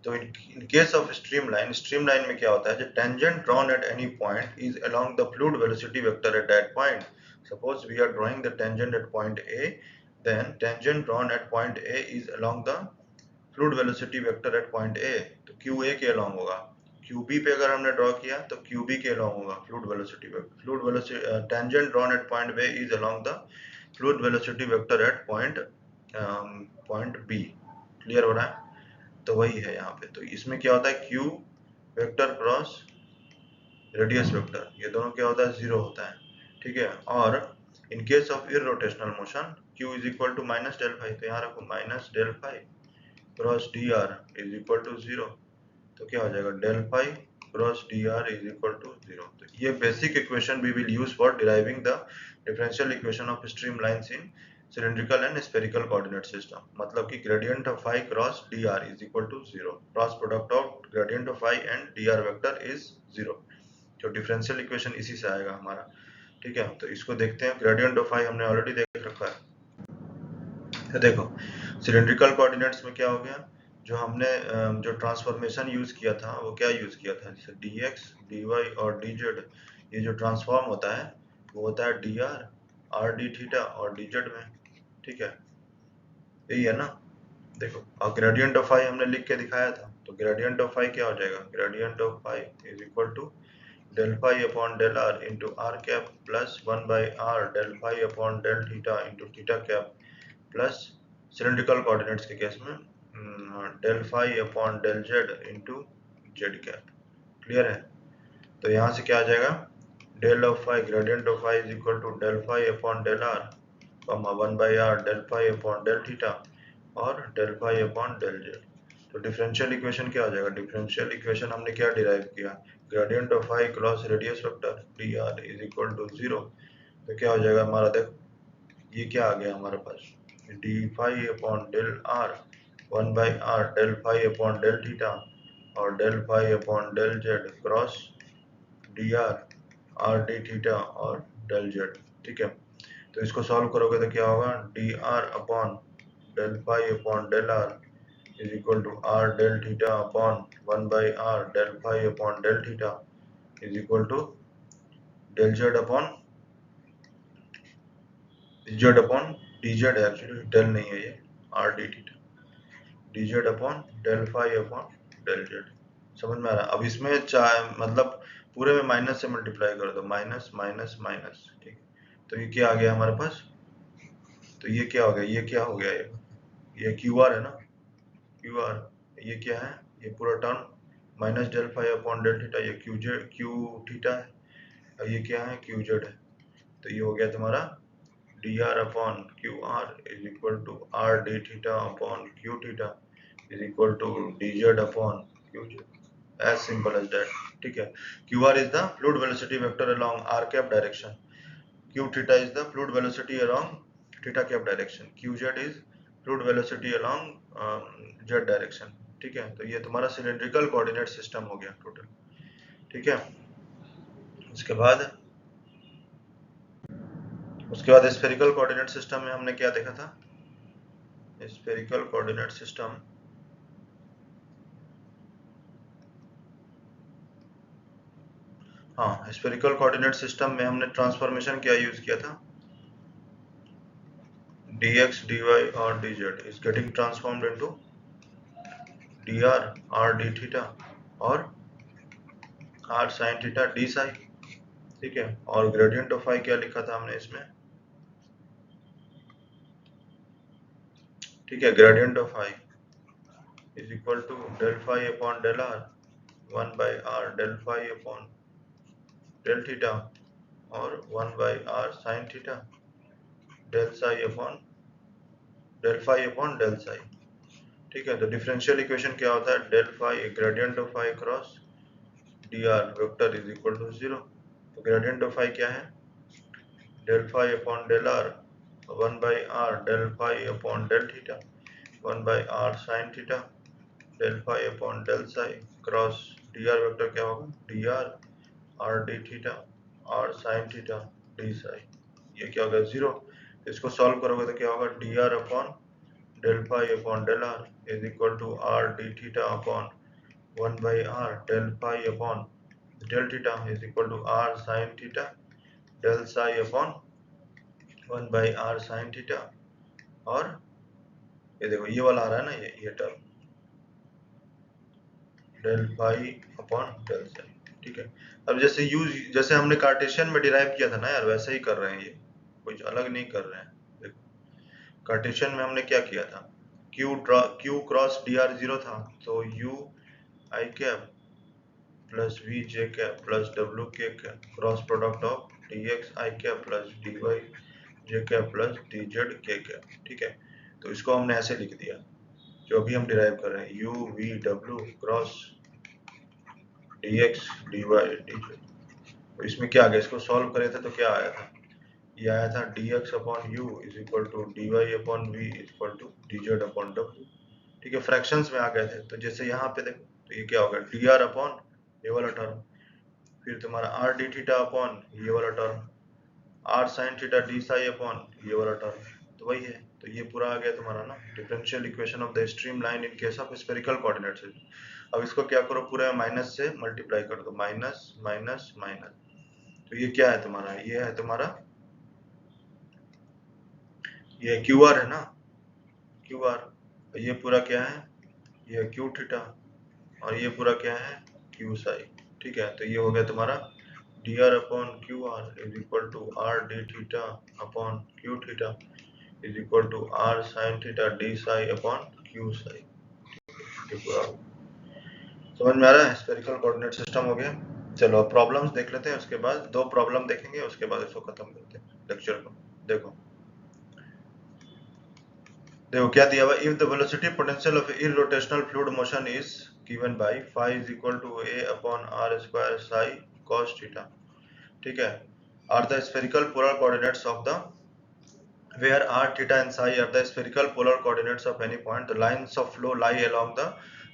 Speaker 1: तो in case of stream line में क्या होता है, जो tangent drawn at any point is along the fluid velocity vector at that point. Suppose we are drawing the tangent at point A, then tangent drawn at point A is along the fluid velocity vector at point ए, तो Q A के along होगा। Q B पे अगर हमने draw किया तो q B के along होगा fluid velocity vector, fluid velocity tangent drawn at point B is along the fluid velocity vector at point B. Clear हो रहा है, तो वही है यहाँ पे। तो इसमें क्या होता है, Q vector cross radius vector, ये दोनों क्या होता है, जीरो होता है। ठीक है, और in case of irrotational motion q is equal to minus del phi, तो यहाँ रखो minus del phi cross d r is equal to zero, तो क्या हो जाएगा del phi cross d r is equal to zero. तो ये basic equation we will use for deriving the differential equation of stream lines in cylindrical and spherical coordinate system। मतलब कि gradient of phi cross dr is equal to zero, cross product of gradient of phi and dr vector is zero। तो differential equation इसी से आएगा हमारा। ठीक है, तो इसको देखते हैं। ग्रेडियंट ऑफ फाई हमने ऑलरेडी देख रखा है। तो देखो सिलेंड्रिकल कोऑर्डिनेट्स में क्या हो गया, जो हमने जो ट्रांसफॉर्मेशन यूज किया था वो क्या यूज किया था, जैसे dx dy और dz, ये जो ट्रांसफॉर्म होता है वो होता है dr r d थीटा और dz में। ठीक है, यही है ना। देखो, और ग्रेडियंट ऑफ फाई हमने लिख के दिखाया था, तो ग्रेडियंट ऑफ फाई क्या हो जाएगा, gradient of phi is equal to del phi upon del r into r cap plus 1 by r del phi upon del theta into theta cap plus cylindrical coordinates के case में del phi upon del z into z cap। Clear है, तो यहाँ से क्या आ जाएगा, del of phi gradient of phi is equal to del phi upon del r comma 1 by r del phi upon del theta और del phi upon del z। तो differential equation क्या हो जाएगा, डिफरेंशियल इक्वेशन हमने क्या derive किया, gradient of phi cross radius vector d r is equal to zero. तो क्या हो जाएगा हमारा, देख ये क्या आ गया हमारे पास, d phi upon del r 1 by r del phi upon del theta और del phi upon del z cross d r d theta और डेल जेड। ठीक है, तो इसको सॉल्व करोगे तो क्या होगा, d r upon del phi upon del r is equal to r del theta upon 1 by r del phi upon del theta is equal to del z upon dz है, actually del नहीं है ये, r d theta dz upon del phi upon del z। समझ में आ रहा है। अब इसमें चाहे मतलब पूरे में माइनस से मल्टीप्लाई कर दो, माइनस माइनस माइनस, ठीक है, तो ये क्या आ गया हमारे पास, तो ये क्या हो गया, ये क्या हो गया, ये क्यू आर है ना, क्यू आर, ये क्या है, ये पूरा term minus del phi upon del theta, ये क्यू जेड क्यू थीटा है, और ये क्या है, क्यू जेड है। तो ये हो गया तुम्हारा d r upon q r is equal to r d theta upon q theta is equal to d z upon q z, as simple as that. ठीक है, q r is the fluid velocity vector along r cap direction, q theta is the fluid velocity along theta cap direction, qz is fluid velocity along z direction। ठीक है, तो ये तुम्हारा cylindrical coordinate system हो गया total. ठीक है, उसके बाद स्फेरिकल कोऑर्डिनेट सिस्टम में हमने क्या देखा था, स्फेरिकल कोऑर्डिनेट सिस्टम, हाँ स्फेरिकल कोऑर्डिनेट सिस्टम में हमने ट्रांसफॉर्मेशन क्या यूज किया था, dx dy और dz is getting transformed into dr r d theta और r sin theta d psi। ठीक है, और ग्रेडियंट ऑफ फाई क्या लिखा था हमने इसमें, ठीक है, gradient of phi is equal to del phi upon del r 1 by r del phi upon del theta और 1 by r sine theta del psi upon del phi upon del psi. ठीक है, तो डिफरेंशियल इक्वेशन क्या होता है, del phi gradient of phi cross d r vector is equal to 0। तो gradient of phi क्या है, del phi upon del r 1 by r del phi upon del theta 1 by r sine theta del phi upon del psi cross d r vector क्या होगा, d r r d theta r sine theta d psi, ये क्या होगा 0। इसको solve करोगे तो क्या होगा, d r upon del phi upon del r is equal to r d theta upon 1 by r del phi upon del theta is equal to r sine theta del psi upon 1 by r sine theta, और ये देखो ये वाला आ रहा है ना, ये term del phi upon del psi. ठीक है, अब जैसे हमने कार्टेशियन में डिराइव किया था ना यार, वैसे ही कर रहे हैं, ये कुछ अलग नहीं कर रहे हैं। देखो कार्टेशियन में हमने क्या किया था, क्यू क्रॉस डी आर 0 था, तो u i cap plus v j cap plus डब्ल्यू k cap cross product of d x i cap plus d y j cap plus d z k cap. ठीक है, तो इसको हमने ऐसे लिख दिया, जो अभी हम डिराइव कर रहे हैं, यू वी डब्ल्यू cross d x d y d z. तो इसमें क्या आ गया, इसको सॉल्व करे थे तो क्या आया था, ये आया था d x upon u is equal to d y upon v is equal to d z upon डब्ल्यू। ठीक है, फ्रैक्शंस में आ गए थे, तो जैसे यहाँ पे देखो तो ये क्या होगा, डी आर अपॉन ये वाला टर्म, फिर तुम्हारा आर डी थीटा अपॉन ये वाला term, r sine theta d psi upon ये वाला टर्म, तो वही है। तो ये पूरा आ गया तुम्हारा ना differential equation of the stream line in case of spherical coordinate system. अब इसको क्या करो, पूरा माइनस से मल्टीप्लाई कर दो, माइनस माइनस माइनस, तो ये क्या है तुम्हारा, ये है तुम्हारा, ये क्यू आर है ना, क्यू आर, ये पूरा क्या है, ये क्यू थीटा, और ये पूरा क्या है, क्यू साई। ठीक है, तो ये हो गया तुम्हारा d r upon q r is equal to r d theta upon q theta is equal to r sine theta d psi upon q psi. समझ में आ रहा है, स्फेरिकल कोऑर्डिनेट सिस्टम हो गया। चलो अब प्रॉब्लम्स देख लेते हैं, उसके बाद 2 प्रॉब्लम देखेंगे, उसके बाद इसको खत्म करते हैं लेक्चर को। देखो देखो क्या दिया हुआ, if the velocity potential of irrotational fluid motion is given by phi is equal to a upon r square psi cos theta. ठीक है, are the spherical polar coordinates of the where r theta and psi are the spherical polar coordinates of any point, the lines of flow lie along the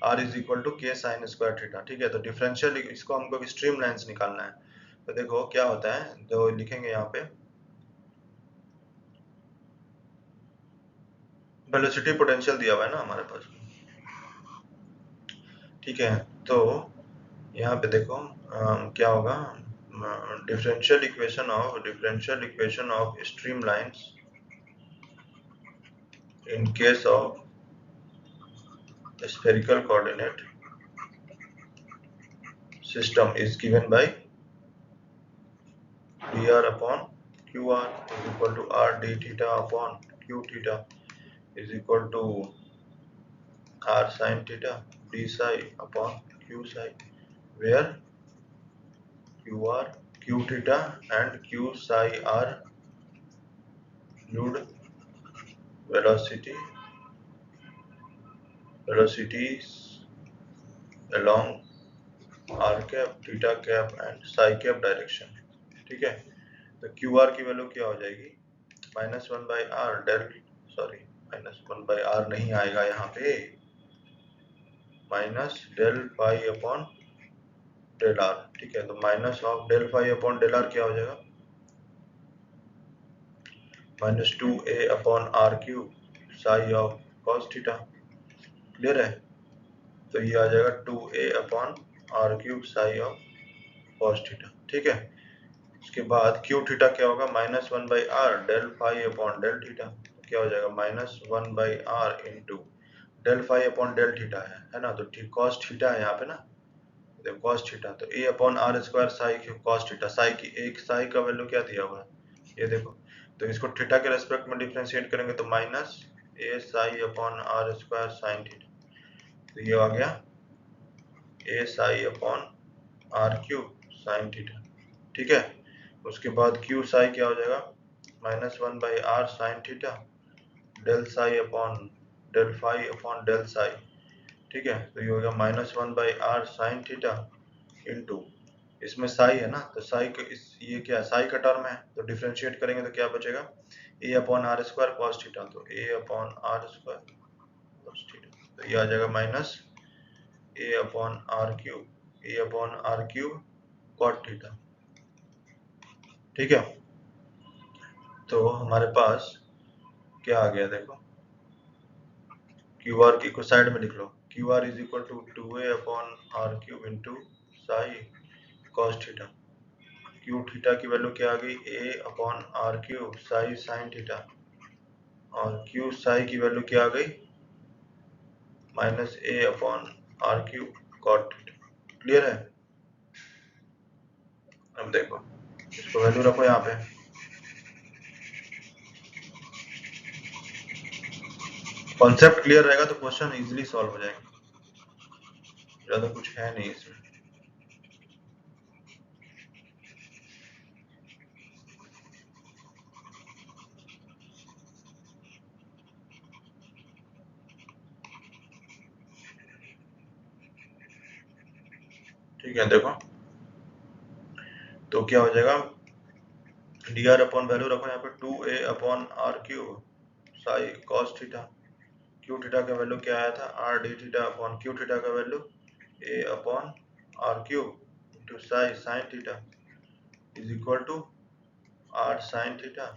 Speaker 1: r is equal to k sin square theta। ठीक है, तो differential इसको हमको stream lines निकालना है। तो देखो क्या होता है, तो लिखेंगे यहाँ पे वेलोसिटी पोटेंशियल दिया हुआ है ना हमारे पास। ठीक है, तो यहाँ पे देखो क्या होगा, differential equation of stream lines in case of spherical coordinate system is given by dr upon q r is equal to r d theta upon q theta is equal to r sine theta d psi upon q psi, where q r q theta and q psi are fluid velocities along r cap, theta cap and psi cap direction. ठीक है, तो q r की value क्या हो जाएगी, -1/r del, sorry -1/r नहीं आएगा यहाँ पे, minus del phi upon del r. ठीक है, तो minus of del phi upon del r क्या हो जाएगा, -2a upon r cube psi of cos theta. Clear है, तो ये आ जाएगा 2a upon r cube psi of cos theta. ठीक है, उसके बाद क्यू थीटा क्या होगा, -1/r del phi upon del theta, क्या हो जाएगा -1/r into del phi upon del theta है ना, तो ठीक कॉस थीटा है यहाँ पे ना, देखो कॉस थीटा, तो a upon r square psi cos theta, psi की एक साई का वैल्यू क्या दिया हुआ है ये देखो, तो इसको थीटा के रेस्पेक्ट में डिफरेंशिएट करेंगे तो minus a psi upon r square sine theta, तो ये आ गया a psi upon r cube sine theta. ठीक है, उसके बाद क्यू साई क्या हो जाएगा, -1/r sine theta del psi upon del phi upon del psi. ठीक है, तो ये हो गया -1/r साइन थीटा इंटू, इसमें साई है ना, तो साई का ये क्या है, साई का टर्म है, तो डिफरेंशिएट करेंगे तो क्या बचेगा, a upon r square cos theta, तो a upon r square cos theta, तो ये आ जाएगा minus a upon r cube cot theta. ठीक है, तो हमारे पास क्या आ गया देखो, क्यू आर की को साइड में लिख लो, q r is equal to 2a upon r cube into psi cos theta, q theta की वैल्यू क्या आ गई, a upon r cube psi sine theta, और क्यू साई की वैल्यू क्या आ गई, -a upon r cube cot theta. Clear है, अब देखो इसको वैल्यू रखो यहाँ पे, कॉन्सेप्ट क्लियर रहेगा तो क्वेश्चन इजीली सॉल्व हो जाएगा, ज्यादा कुछ है नहीं इसमें। ठीक है, देखो तो क्या हो जाएगा, डी आर अपॉन वैल्यू रखो यहाँ पे 2a upon r cube psi cos theta, q theta का वैल्यू क्या आया था, r d theta upon q theta का value a upon r cube into psi sine theta is equal to r sine theta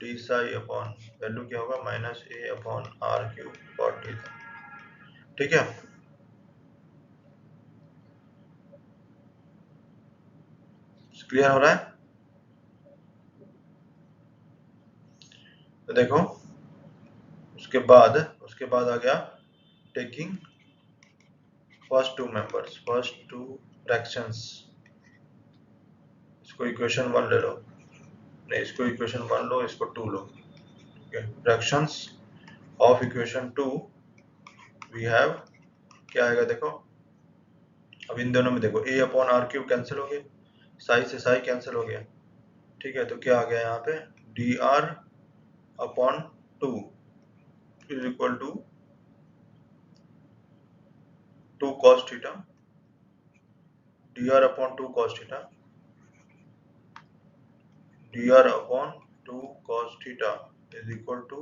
Speaker 1: d psi upon value क्या होगा, -a upon r cube cot theta. ठीक है, clear हो रहा है, तो देखो उसके बाद आ गया taking first two members, first two fractions, इसको इक्वेशन 1 ले लो, नहीं इसको इक्वेशन 1 लो, इसको 2 लो। ठीक है, fractions of equation 2 we have, क्या आएगा देखो, अब इन दोनों में देखो a upon r cube cancel हो गया, साई से साई कैंसिल हो गया। ठीक है, तो क्या आ गया यहाँ पे, d r upon 2 is equal to 2 cos theta, d r upon 2 cos theta, d r upon 2 cos theta is equal to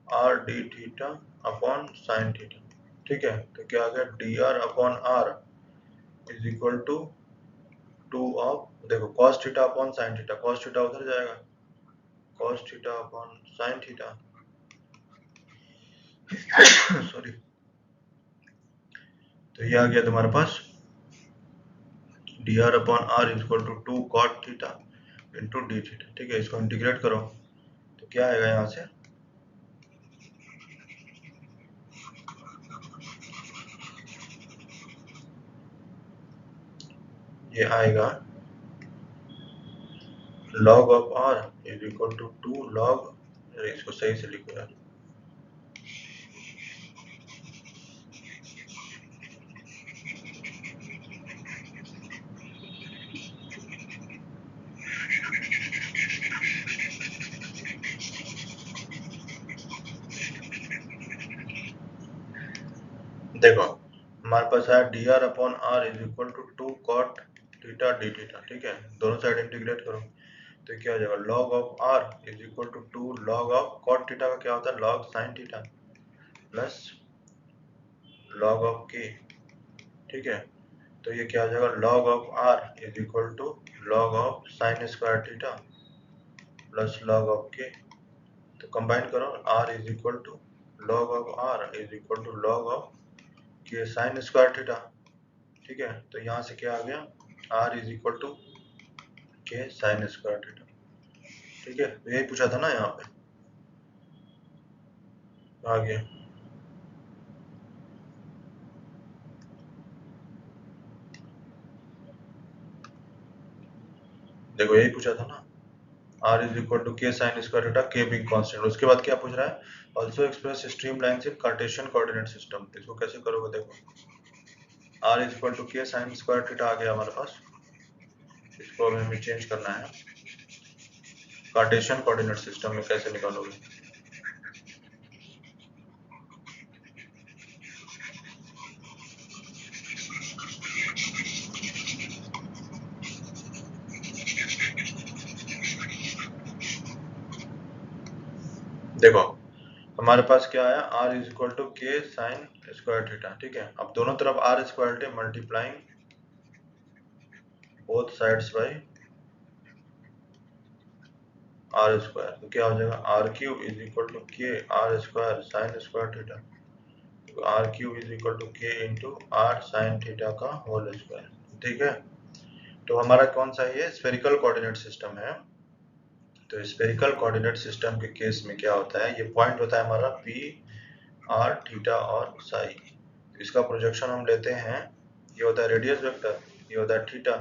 Speaker 1: r d theta upon sine theta. ठीक है, तो क्या आ गया, d r upon r is equal to 2 of, देखो cos theta upon sine theta, cos theta उधर जाएगा, cos theta upon sine theta sorry, तो ये आ गया तुम्हारे पास d r upon r is equal to 2 cot theta into d theta. ठीक है, इसको इंटीग्रेट करो तो क्या आएगा यहाँ से, ये आएगा log of r is equal to 2 log, इसको सही से लिखो यार, देखो हमारे पास है d r upon r is equal to 2 cot theta d theta, ठीक है, दोनों साइड इंटीग्रेट करो तो क्या हो जाएगा, log of r is equal to 2 log of cot theta का क्या होता है log sine theta plus log of k, ठीक है, तो ये क्या हो जाएगा log of r is equal to log of sine square theta plus log of k, तो कंबाइन करो r is equal to log of r is equal to log of k sine square theta, ठीक है, तो यहाँ से क्या आ गया r is equal to k sine square theta, ठीक है, तो यही पूछा था ना यहाँ पे, आ गया, देखो यही पूछा था ना, r is equal to k sine square theta, k big constant, उसके बाद क्या पूछ रहा है, also express stream lines in Cartesian coordinate system, इसको कैसे करोगे, देखो r is equal to k sine square theta आ गया हमारे पास, इसको अभी हमें चेंज करना है, कार्टेशियन कोऑर्डिनेट सिस्टम में कैसे निकालोगे, देखो हमारे पास क्या आया r is equal to k sine square theta, ठीक है, अब दोनों तरफ r स्क्वायर थे multiplying both sides by r square, तो क्या हो जाएगा r cube is equal to k r square sine square theta, तो r cube is equal to k into r sine theta का होल स्क्वायर, ठीक है, तो हमारा कौन सा ये स्फेरिकल कोऑर्डिनेट सिस्टम है, तो स्फेरिकल कोऑर्डिनेट सिस्टम के केस में क्या होता है, ये पॉइंट होता है हमारा p r थीटा और साई, इसका प्रोजेक्शन हम लेते हैं, ये होता है रेडियस वेक्टर, ये होता है थीटा,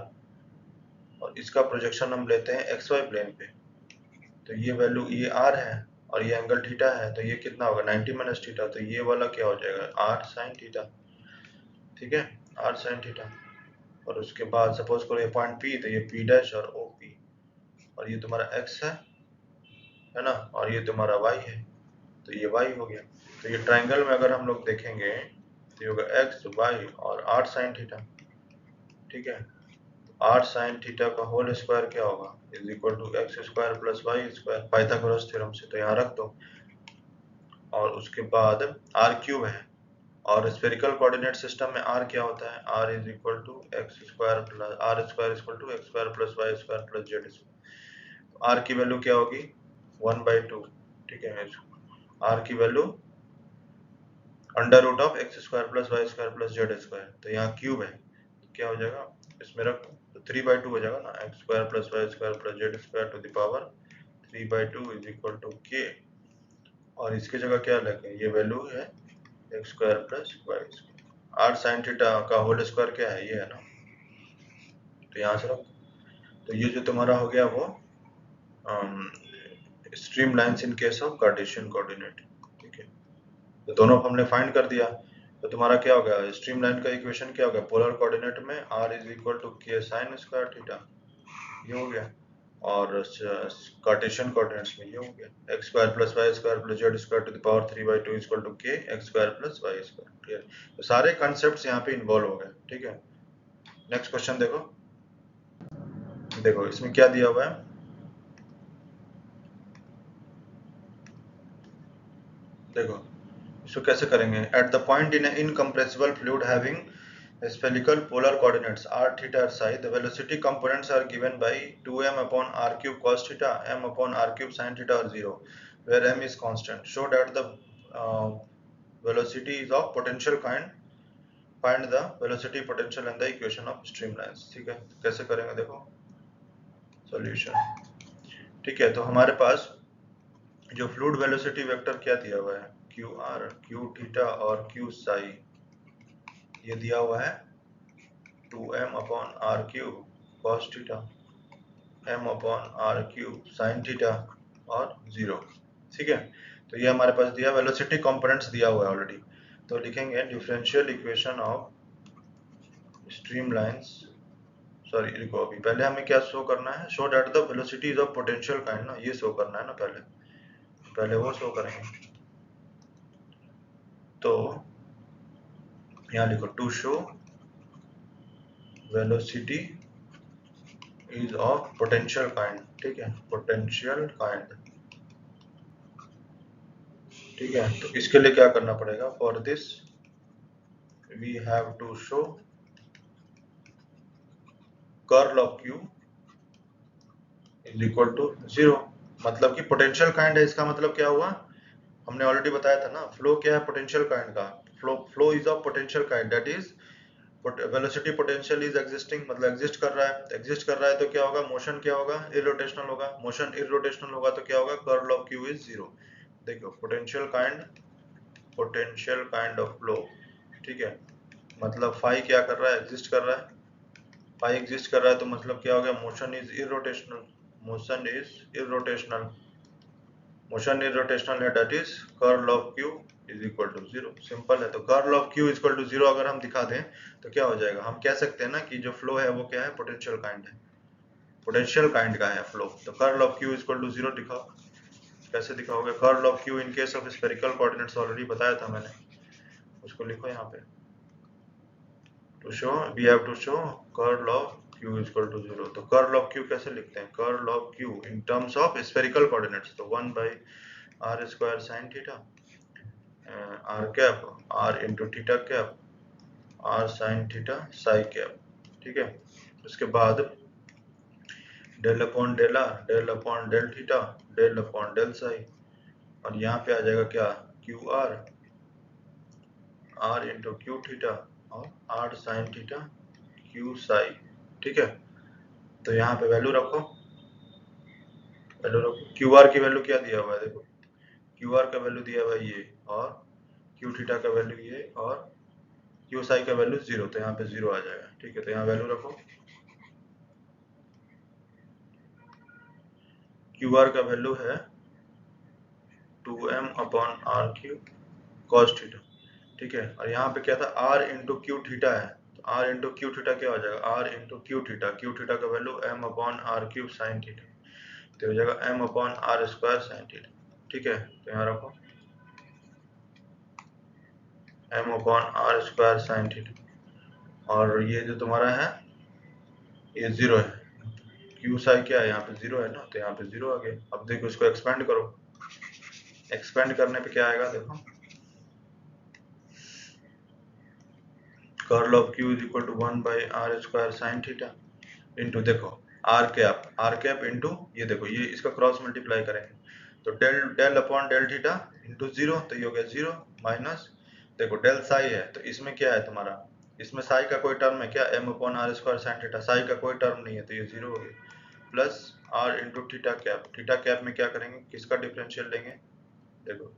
Speaker 1: और इसका प्रोजेक्शन हम लेते हैं एक्स वाई प्लेन पे, तो ये वैल्यू ये r है और ये एंगल थीटा है, तो ये कितना होगा 90 माइनस थीटा, तो ये वाला क्या हो जाएगा r साइन थीटा, ठीक है, r साइन थीटा, और उसके बाद सपोज करो ये पॉइंट P, तो ये P डैश और OP, और ये तुम्हारा x है ना, और ये तुम्हारा y है, तो ये y हो गया, तो ये ट्रायंगल में अगर हम लोग देखेंगे तो ये होगा x y और r साइन थीटा, ठीक है, r साइन थीटा का होल स्क्वायर क्या होगा is equal to x square plus y square, Pythagoras theorem से, तो यहाँ रख दो, और उसके बाद r क्यूब है, और स्फेरिकल कोऑर्डिनेट सिस्टम में r क्या होता है, r is equal to x square plus r square equal to x square plus y square plus z square, तो r की वैल्यू क्या होगी 1/2, ठीक है, r की value under root of x square plus y square plus z square, तो यहाँ cube है, तो क्या हो जाएगा इसमें रखो, तो 3/2 हो जाएगा ना, x square plus y square plus z square to the power 3/2 is equal to k, और इसकी जगह क्या लगे, ये वैल्यू है x square plus y square, r sine theta का होल स्क्वायर क्या है, ये है ना, तो यहाँ से रखो, तो ये जो तुम्हारा हो गया वो stream lines in case of Cartesian coordinate, ठीक है, तो दोनों हमने फाइंड कर दिया, तो तुम्हारा क्या हो गया स्ट्रीम लाइन का इक्वेशन क्या हो गया, पोलर कोऑर्डिनेट में r is equal to k sine square theta, ये हो गया, और कार्टेशियन कोऑर्डिनेट्स में ये हो गया x square plus y square plus z square to the power 3/2 equal to k x square plus y square, clear, तो सारे कॉन्सेप्ट्स यहाँ पे इन्वॉल्व हो गए, ठीक है, नेक्स्ट क्वेश्चन देखो, देखो इसमें क्या दिया हुआ है, देखो इसको कैसे करेंगे, at the point in incompressible fluid having spherical polar coordinates r theta r psi, the velocity components are given by 2m upon r cube cos theta, m upon r cube sin theta or 0, where m is constant, show that the uh, velocity is of potential kind, find the velocity potential and the equation of streamlines, ठीक है, कैसे करेंगे देखो solution, ठीक है, तो हमारे पास जो फ्लूइड वेलोसिटी वेक्टर क्या दिया हुआ है क्यू आर क्यू थीटा और क्यू साई, ये दिया हुआ है 2m upon r cube cos theta, m upon r cube sine theta और 0। ठीक है, तो ये हमारे पास दिया, वेलोसिटी कंपोनेंट्स दिया हुआ है ऑलरेडी। तो लिखेंगे differential equation of stream lines, sorry लिखो, अभी पहले हमें क्या शो करना है, show that the velocity is of potential kind ना, ये शो करना है ना, पहले वो शो करेंगे। तो यहाँ लिखो to show velocity is of potential kind. ठीक है, पोटेंशियल काइंड। ठीक है, तो इसके लिए क्या करना पड़ेगा, for this we have to show curl of q is equal to 0। मतलब कि पोटेंशियल काइंड है, इसका मतलब क्या हुआ, हमने ऑलरेडी बताया था ना, फ्लो क्या है पोटेंशियल काइंड का, flow is of potential kind, that is velocity potential is existing, मतलब एग्जिस्ट कर रहा है, एग्जिस्ट कर रहा है तो क्या होगा, मोशन क्या होगा, इरोटेशनल होगा, मोशन इरोटेशनल होगा तो क्या होगा, कर्ल ऑफ क्यू इज 0। देखो पोटेंशियल काइंड ऑफ फ्लो, ठीक है, मतलब फाई क्या कर रहा है, एग्जिस्ट कर रहा है, फाई एग्जिस्ट कर रहा है तो मतलब क्या हो गया, motion is irrotational, motion is irrotational, motion irrotational है, that is curl of q is equal to 0। Simple है, तो curl of q is equal to 0 अगर हम दिखा दें तो क्या हो जाएगा, हम कह सकते हैं ना कि जो फ्लो है वो क्या है, पोटेंशियल काइंड है, पोटेंशियल काइंड का है फ्लो। तो curl of q is equal to 0 दिखाओ, कैसे दिखाओगे, curl of q in case of spherical coordinates already बताया था मैंने, उसको लिखो यहाँ पे, to show we have to show curl of q is equal to 0। तो कर्ल ऑफ q कैसे लिखते हैं, curl of q in terms of spherical coordinates, तो 1 by r square sine theta r cap r into theta cap r sine theta psi cap. ठीक है, उसके बाद del upon del r del upon del theta del upon del psi, और यहाँ पे आ जाएगा क्या, q r into q theta और r sine theta q psi. ठीक है, तो यहाँ पे वैल्यू रखो, क्यू आर की वैल्यू क्या दिया हुआ है, देखो क्यू आर का वैल्यू दिया हुआ है ये, और क्यू थीटा का वैल्यू ये, और क्यू साई का वैल्यू 0, तो यहाँ पे 0 आ जाएगा। ठीक है, तो यहाँ वैल्यू रखो, क्यू आर का वैल्यू है 2m upon r q cos theta. ठीक है, और यहाँ पे क्या था, आर इंटू क्यू थीटा है, तो आर इंटू क्यू थीटा क्या हो जाएगा, आर इंटू क्यू थीटा का value m upon r cube sine theta, तो हो जाएगा m upon r square sine theta. ठीक है, तो यहाँ रखो m upon r square sine theta, और ये जो तुम्हारा है ये 0 है, क्यू साई क्या है, यहाँ पे 0 है ना, तो यहाँ पे 0 आ गया। अब देखो इसको एक्सपेंड करो, एक्सपेंड करने पे क्या आएगा, देखो curl of q is equal to 1 by r square sine theta into, देखो आर कैप इंटू, ये देखो ये इसका क्रॉस मल्टीप्लाई करेंगे तो del del upon del theta into 0, तो ये हो गया 0 माइनस, देखो डेल साई है तो इसमें क्या है तुम्हारा, इसमें साई का कोई टर्म है क्या, m upon r square sine theta, psi का कोई टर्म नहीं है तो ये 0 हो गया, plus r into theta cap में क्या करेंगे, किसका डिफरेंशियल लेंगे, देखो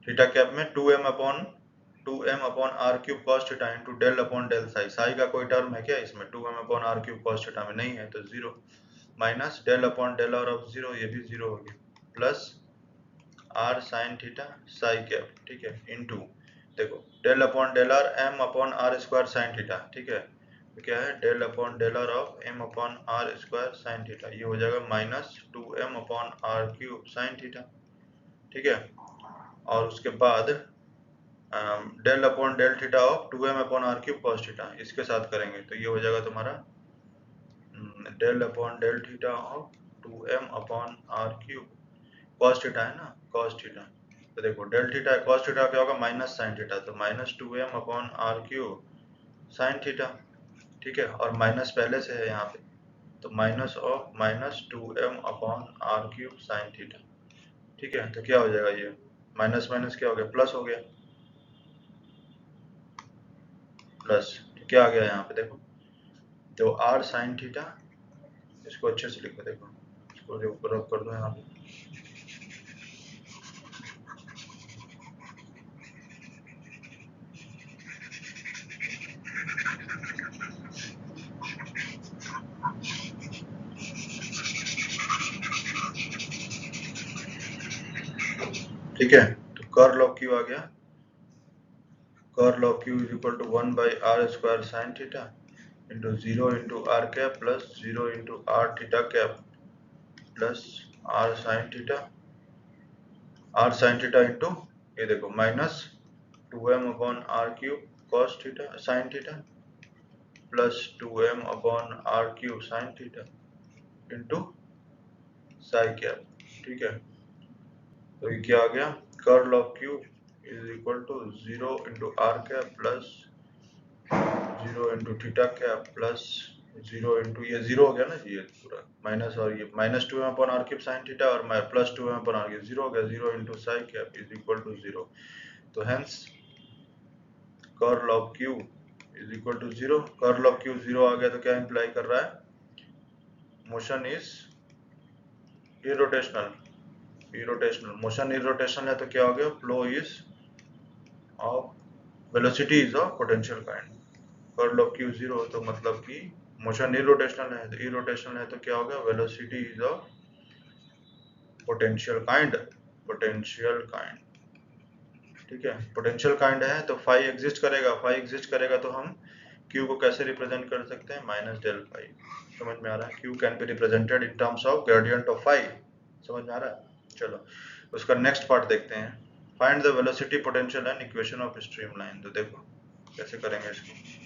Speaker 1: थीटा कैप में 2m upon r cube cos theta into del upon del psi, psi का कोई टर्म है क्या इसमें, 2m upon r cube cos theta में नहीं है तो 0, minus del upon del r of 0, ये भी 0 हो गया, plus r sine theta psi cap. ठीक है, इंटू देखो del upon del r m upon r square sine theta. ठीक है, तो क्या है del upon del r of m upon r square sine theta, ये हो जाएगा minus 2m upon r cube sine theta. ठीक है, और उसके बाद del upon del theta of 2m upon r cube cos theta, इसके साथ करेंगे तो ये हो जाएगा तुम्हारा del upon del theta of 2m upon r cube cos theta है ना, कॉस थीटा, तो देखो डेल थीटा कॉस थीटा क्या होगा, माइनस साइन थीटा, तो minus 2m upon r cube sine theta. ठीक है, और माइनस पहले से है यहाँ पे, तो minus of minus 2m upon r cube sine theta. ठीक है, तो क्या हो जाएगा, ये माइनस माइनस क्या हो गया, प्लस हो गया, प्लस, तो क्या आ गया यहाँ पे देखो, तो आर साइन थीटा, इसको अच्छे से लिखो, देखो इसको जो ऊपर रख कर दो यहाँ पे, ठीक है। तो कर्ल ऑफ क्यू आ गया, curl of q is equal to 1 by r square sine theta into 0 into r cap plus 0 into r theta cap plus r sine theta into ये देखो minus 2m upon r cube cos theta sine theta plus 2m upon r cube sine theta into psi cap. ठीक है, तो ये क्या आ गया, curl of q is equal to 0 into r cap plus 0 into theta cap plus 0 into ये 0 हो गया ना जी, ये पूरा माइनस और ये minus 2m upon r cube sine theta और plus 2m upon r cube 0 हो गया, 0 into psi cap is equal to 0। तो hence curl of q is equal to 0। Curl of q 0 आ गया तो क्या इंप्लाई कर रहा है, motion is irrotational. Motion irrotational है तो क्या हो गया, flow is of velocity is of potential kind. Curl of q 0 तो मतलब कि मोशन इरोटेशनल है, तो इरोटेशनल है तो क्या होगा, velocity is of potential kind. ठीक है, पोटेंशियल काइंड है तो फाई एग्जिस्ट करेगा तो हम क्यू को कैसे रिप्रेजेंट कर सकते हैं, माइनस डेल फाई। समझ में आ रहा है, q can be represented in terms of gradient of phi. समझ में आ रहा है। चलो उसका नेक्स्ट पार्ट देखते हैं, find the velocity potential and equation of streamline. तो देखो कैसे करेंगे इसको।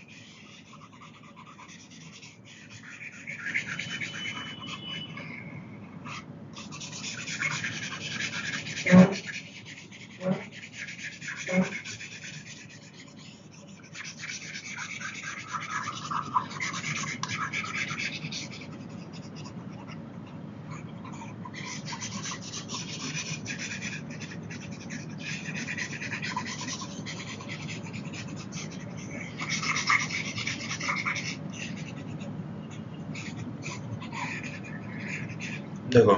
Speaker 1: देखो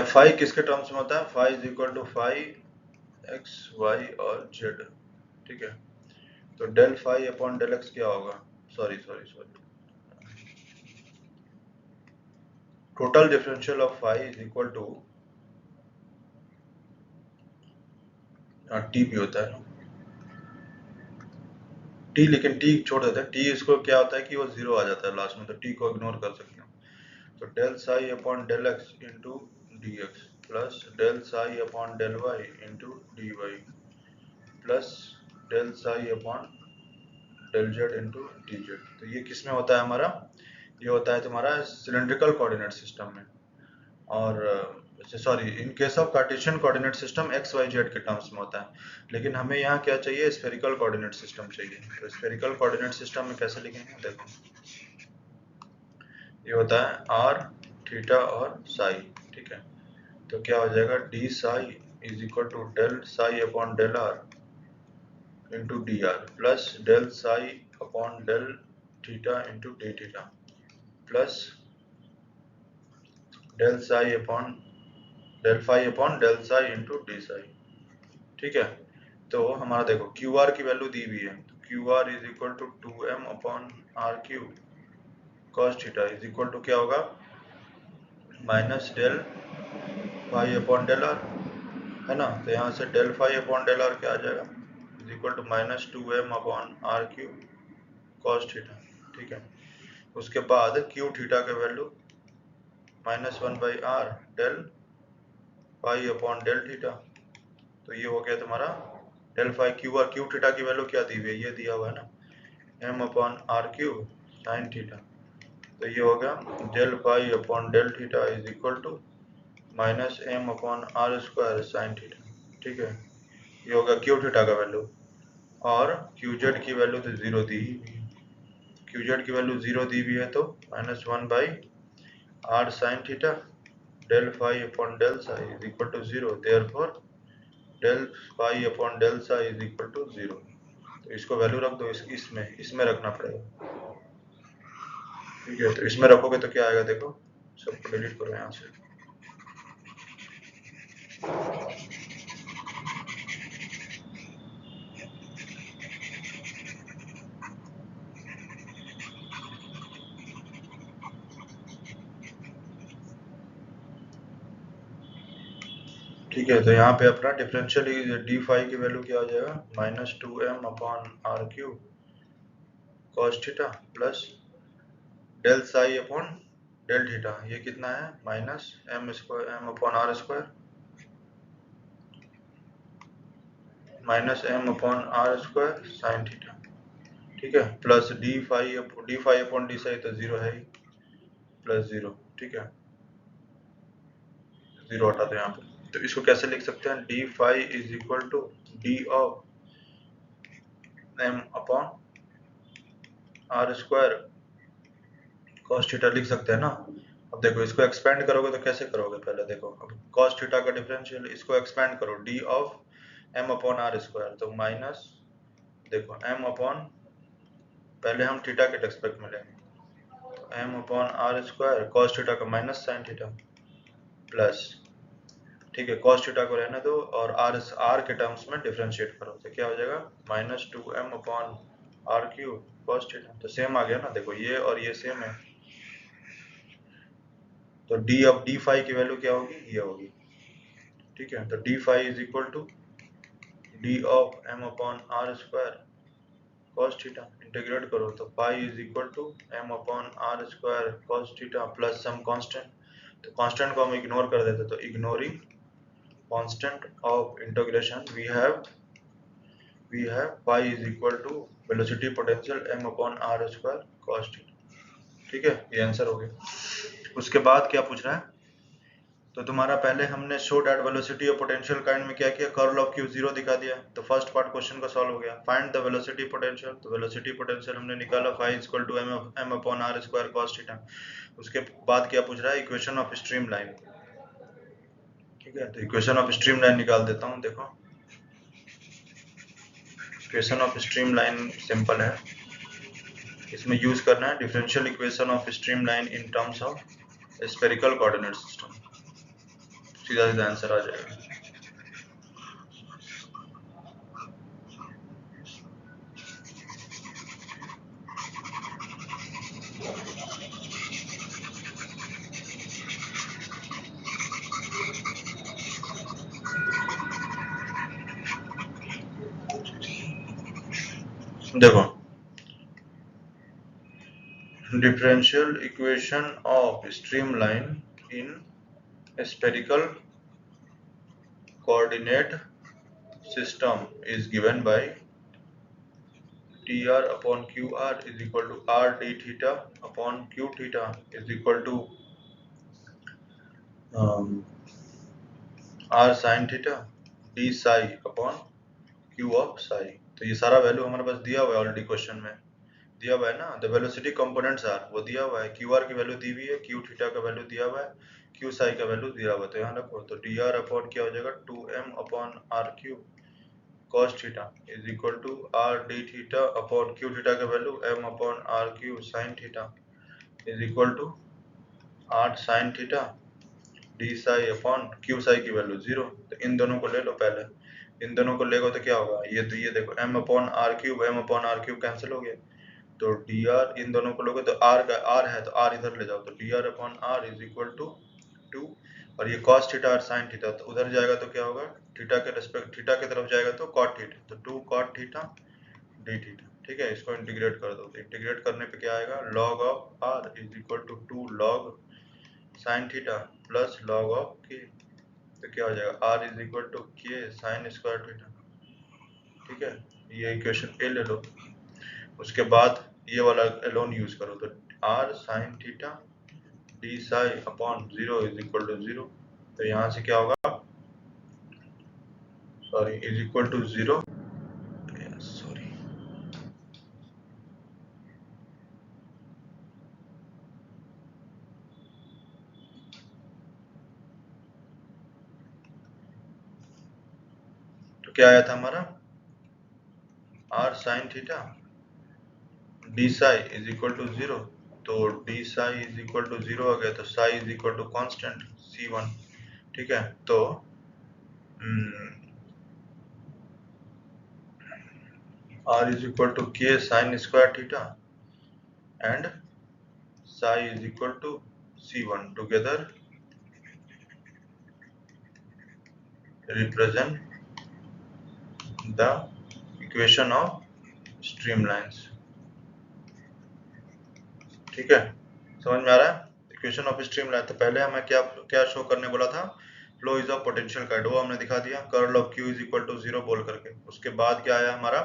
Speaker 1: फाई किसके टर्म्स में होता है, phi is equal to phi x y और जेड। ठीक है, तो del phi upon del x क्या होगा, sorry total differential of phi is equal to t भी होता है टी, लेकिन टी छोड़ देते हैं, टी इसको क्या होता है कि वो जीरो आ जाता है लास्ट में, तो टी को इग्नोर कर सकते हैं। तो del psi upon del x into d x plus del psi upon del y into d y plus del psi upon del z into d z. तो ये किस में होता है हमारा, ये होता है तुम्हारा सिलेंड्रिकल कोऑर्डिनेट सिस्टम में, और sorry in case of Cartesian coordinate system x y z के टर्म्स में होता है, लेकिन हमें यहाँ क्या चाहिए, स्फेरिकल कोऑर्डिनेट सिस्टम चाहिए। तो स्फेरिकल कोऑर्डिनेट सिस्टम में कैसे लिखेंगे, देखो ये होता है आर थीटा और साई। ठीक है, तो क्या हो जाएगा, d psi is equal to del psi upon del r into d r plus del psi upon del theta into d theta plus del psi upon del phi upon del psi into d psi. ठीक है, तो हमारा देखो q r की value दी हुई है, तो q r is equal to 2m upon r cube cos theta is equal to क्या होगा, minus del phi upon del r, है ना। तो यहाँ से del phi upon del r क्या आ जाएगा, is equal to minus 2m upon r cube cos theta. ठीक है, उसके बाद क्यू थीटा का value minus 1 by r del phi upon del theta. तो ये हो गया तुम्हारा डेल फाई क्यू थीटा की वैल्यू क्या दी हुई है, ये दिया हुआ है ना, m upon r cube sine theta. तो ये हो गया del phi upon del theta is equal to minus m upon r square sine theta. ठीक है, ये होगा क्यू थीटा का वैल्यू, और क्यू जेड की वैल्यू तो जीरो दी ही हुई है, क्यू जेड की वैल्यू जीरो दी हुई है, तो minus 1 by r sine theta del phi upon del psi is equal to zero, therefore del phi upon del psi is equal to zero. तो इसको वैल्यू रख दो, इसमें रखना पड़ेगा। ठीक है, तो इसमें रखोगे तो क्या आएगा, देखो सबको डिलीट करो यहाँ से। ठीक है, तो यहाँ पे अपना डिफरेंशियल डी फाई की वैल्यू क्या हो जाएगा, -2m/r³ cos theta plus del psi upon del theta, ये कितना है -m/r² sin थीटा, ठीक है, plus d phi upon d psi तो जीरो है ही, प्लस जीरो, ठीक है, जीरो हटा दो यहाँ पे। तो इसको कैसे लिख सकते हैं, d phi is equal to d of m upon r² cos theta लिख सकते हैं ना। अब देखो इसको एक्सपेंड करोगे तो कैसे करोगे, पहले देखो, अब cos थीटा का डिफरेंशियल, इसको एक्सपेंड करो, D of m upon r², तो माइनस, देखो m अपॉन, पहले हम थीटा के रेस्पेक्ट में लेंगे, तो m upon r² cos theta का माइनस sin थीटा प्लस, ठीक है, cos थीटा को रहने दो और r के टर्म्स में डिफरेंशिएट करो, तो क्या हो जाएगा -2m upon r³ cos theta, तो सेम आ गया ना, देखो ये और ये सेम है, तो d, अब डी फाई की वैल्यू क्या होगी, ये होगी, ठीक है, तो d phi is equal to d of m upon r² cos theta, integrate करो तो pi is equal to m upon r² cos theta plus some constant, तो कांस्टेंट को हम इग्नोर कर देते, तो ignoring constant of integration we have pi is equal to velocity potential m upon r² cos theta, ठीक है, ये answer हो गया। उसके बाद क्या पूछ रहा है, तो तुम्हारा पहले हमने शो दैट वेलोसिटी और पोटेंशियल काइंड में क्या किया, कर्ल ऑफ क्यू जीरो दिखा दिया, तो फर्स्ट पार्ट क्वेश्चन का सॉल्व हो गया। फाइंड द वेलोसिटी पोटेंशियल, तो वेलोसिटी पोटेंशियल हमने निकाला, phi is equal to m upon r² cos theta. उसके बाद क्या पूछ रहा है, इक्वेशन ऑफ स्ट्रीम लाइन, ठीक है, तो इक्वेशन ऑफ स्ट्रीम लाइन निकाल देता हूँ, देखो equation of stream line simple है, इसमें यूज करना है differential equation of stream line in terms of spherical coordinate system, सीधा सीधा आंसर आ जाएगा। देखो differential equation of streamline in spherical coordinate system is given by dr upon qr is equal to r d theta upon q theta is equal to r sin theta d psi upon q of psi। तो ये सारा value हमारे पास दिया हुआ है already, question में दिया हुआ है ना, द वेलोसिटी कंपोनेंट्स आर, वो दिया हुआ है, क्यू आर की वैल्यू दी हुई है, क्यू थीटा का वैल्यू दिया हुआ है, क्यू साई का वैल्यू दिया हुआ है, तो यहाँ रखो, तो डी आर अपॉन क्या हो जाएगा 2m upon r cube cos theta is equal to r d theta upon q theta का value m upon r cube sine theta is equal to r sine theta d psi upon q psi की value zero, तो इन दोनों को ले लो पहले, इन दोनों को लेगो तो क्या होगा, ये तो ये देखो m upon r cube cancel हो गया, तो डी आर इन दोनों को लोगे तो आर का आर है तो आर इधर ले जाओ, तो d r upon r is equal to 2, और ये cos थीटा और sin थीटा तो उधर जाएगा तो क्या होगा, थीटा के रेस्पेक्ट थीटा की तरफ जाएगा तो cot थीटा, तो 2 cot थीटा डी थीटा, ठीक है, इसको इंटीग्रेट कर दो, तो इंटीग्रेट करने पे क्या आएगा, log of r is equal to 2 log sin theta plus log of k, तो क्या हो जाएगा r is equal to k sin square theta, ठीक है, ये इक्वेशन ए ले लो। उसके बाद ये वाला एलोन यूज करो, तो r sin theta d psi upon zero is equal to zero, तो यहाँ से क्या होगा, sorry is equal to zero, sorry तो क्या आया था हमारा, r sin theta d psi is equal to zero, तो d psi is equal to zero आ गया, तो psi is equal to constant c1, ठीक है, तो r is equal to k sine square theta and psi is equal to c1 together represent the equation of streamlines। ठीक है, समझ में आ रहा है? इक्वेशन ऑफ स्ट्रीमलाइन, तो पहले हमें क्या क्या शो करने बोला था? Flow is of potential card, वो हमने दिखा दिया, curl of q is equal to 0 बोल करके। उसके बाद क्या आया हमारा?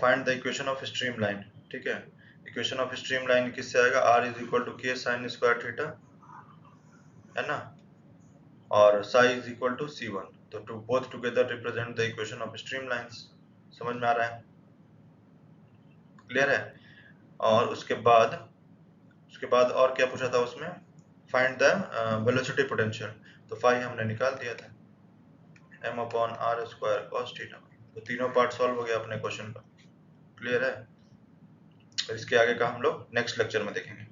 Speaker 1: Find the equation of streamline. ठीक है, इक्वेशन ऑफ स्ट्रीमलाइन किससे आएगा? R is equal to k sine square theta, है ना, और psi is equal to C1, तो two both together represent the equation of streamlines. समझ में आ रहा है? क्लियर है? और उसके बाद और क्या पूछा था उसमें? फाइंड द वेलोसिटी पोटेंशियल, तो फाई हमने निकाल दिया था, m/r² cos थीटा। तो तीनों पार्ट सॉल्व हो गया अपने क्वेश्चन का। क्लियर है? इसके आगे का हम लोग नेक्स्ट लेक्चर में देखेंगे।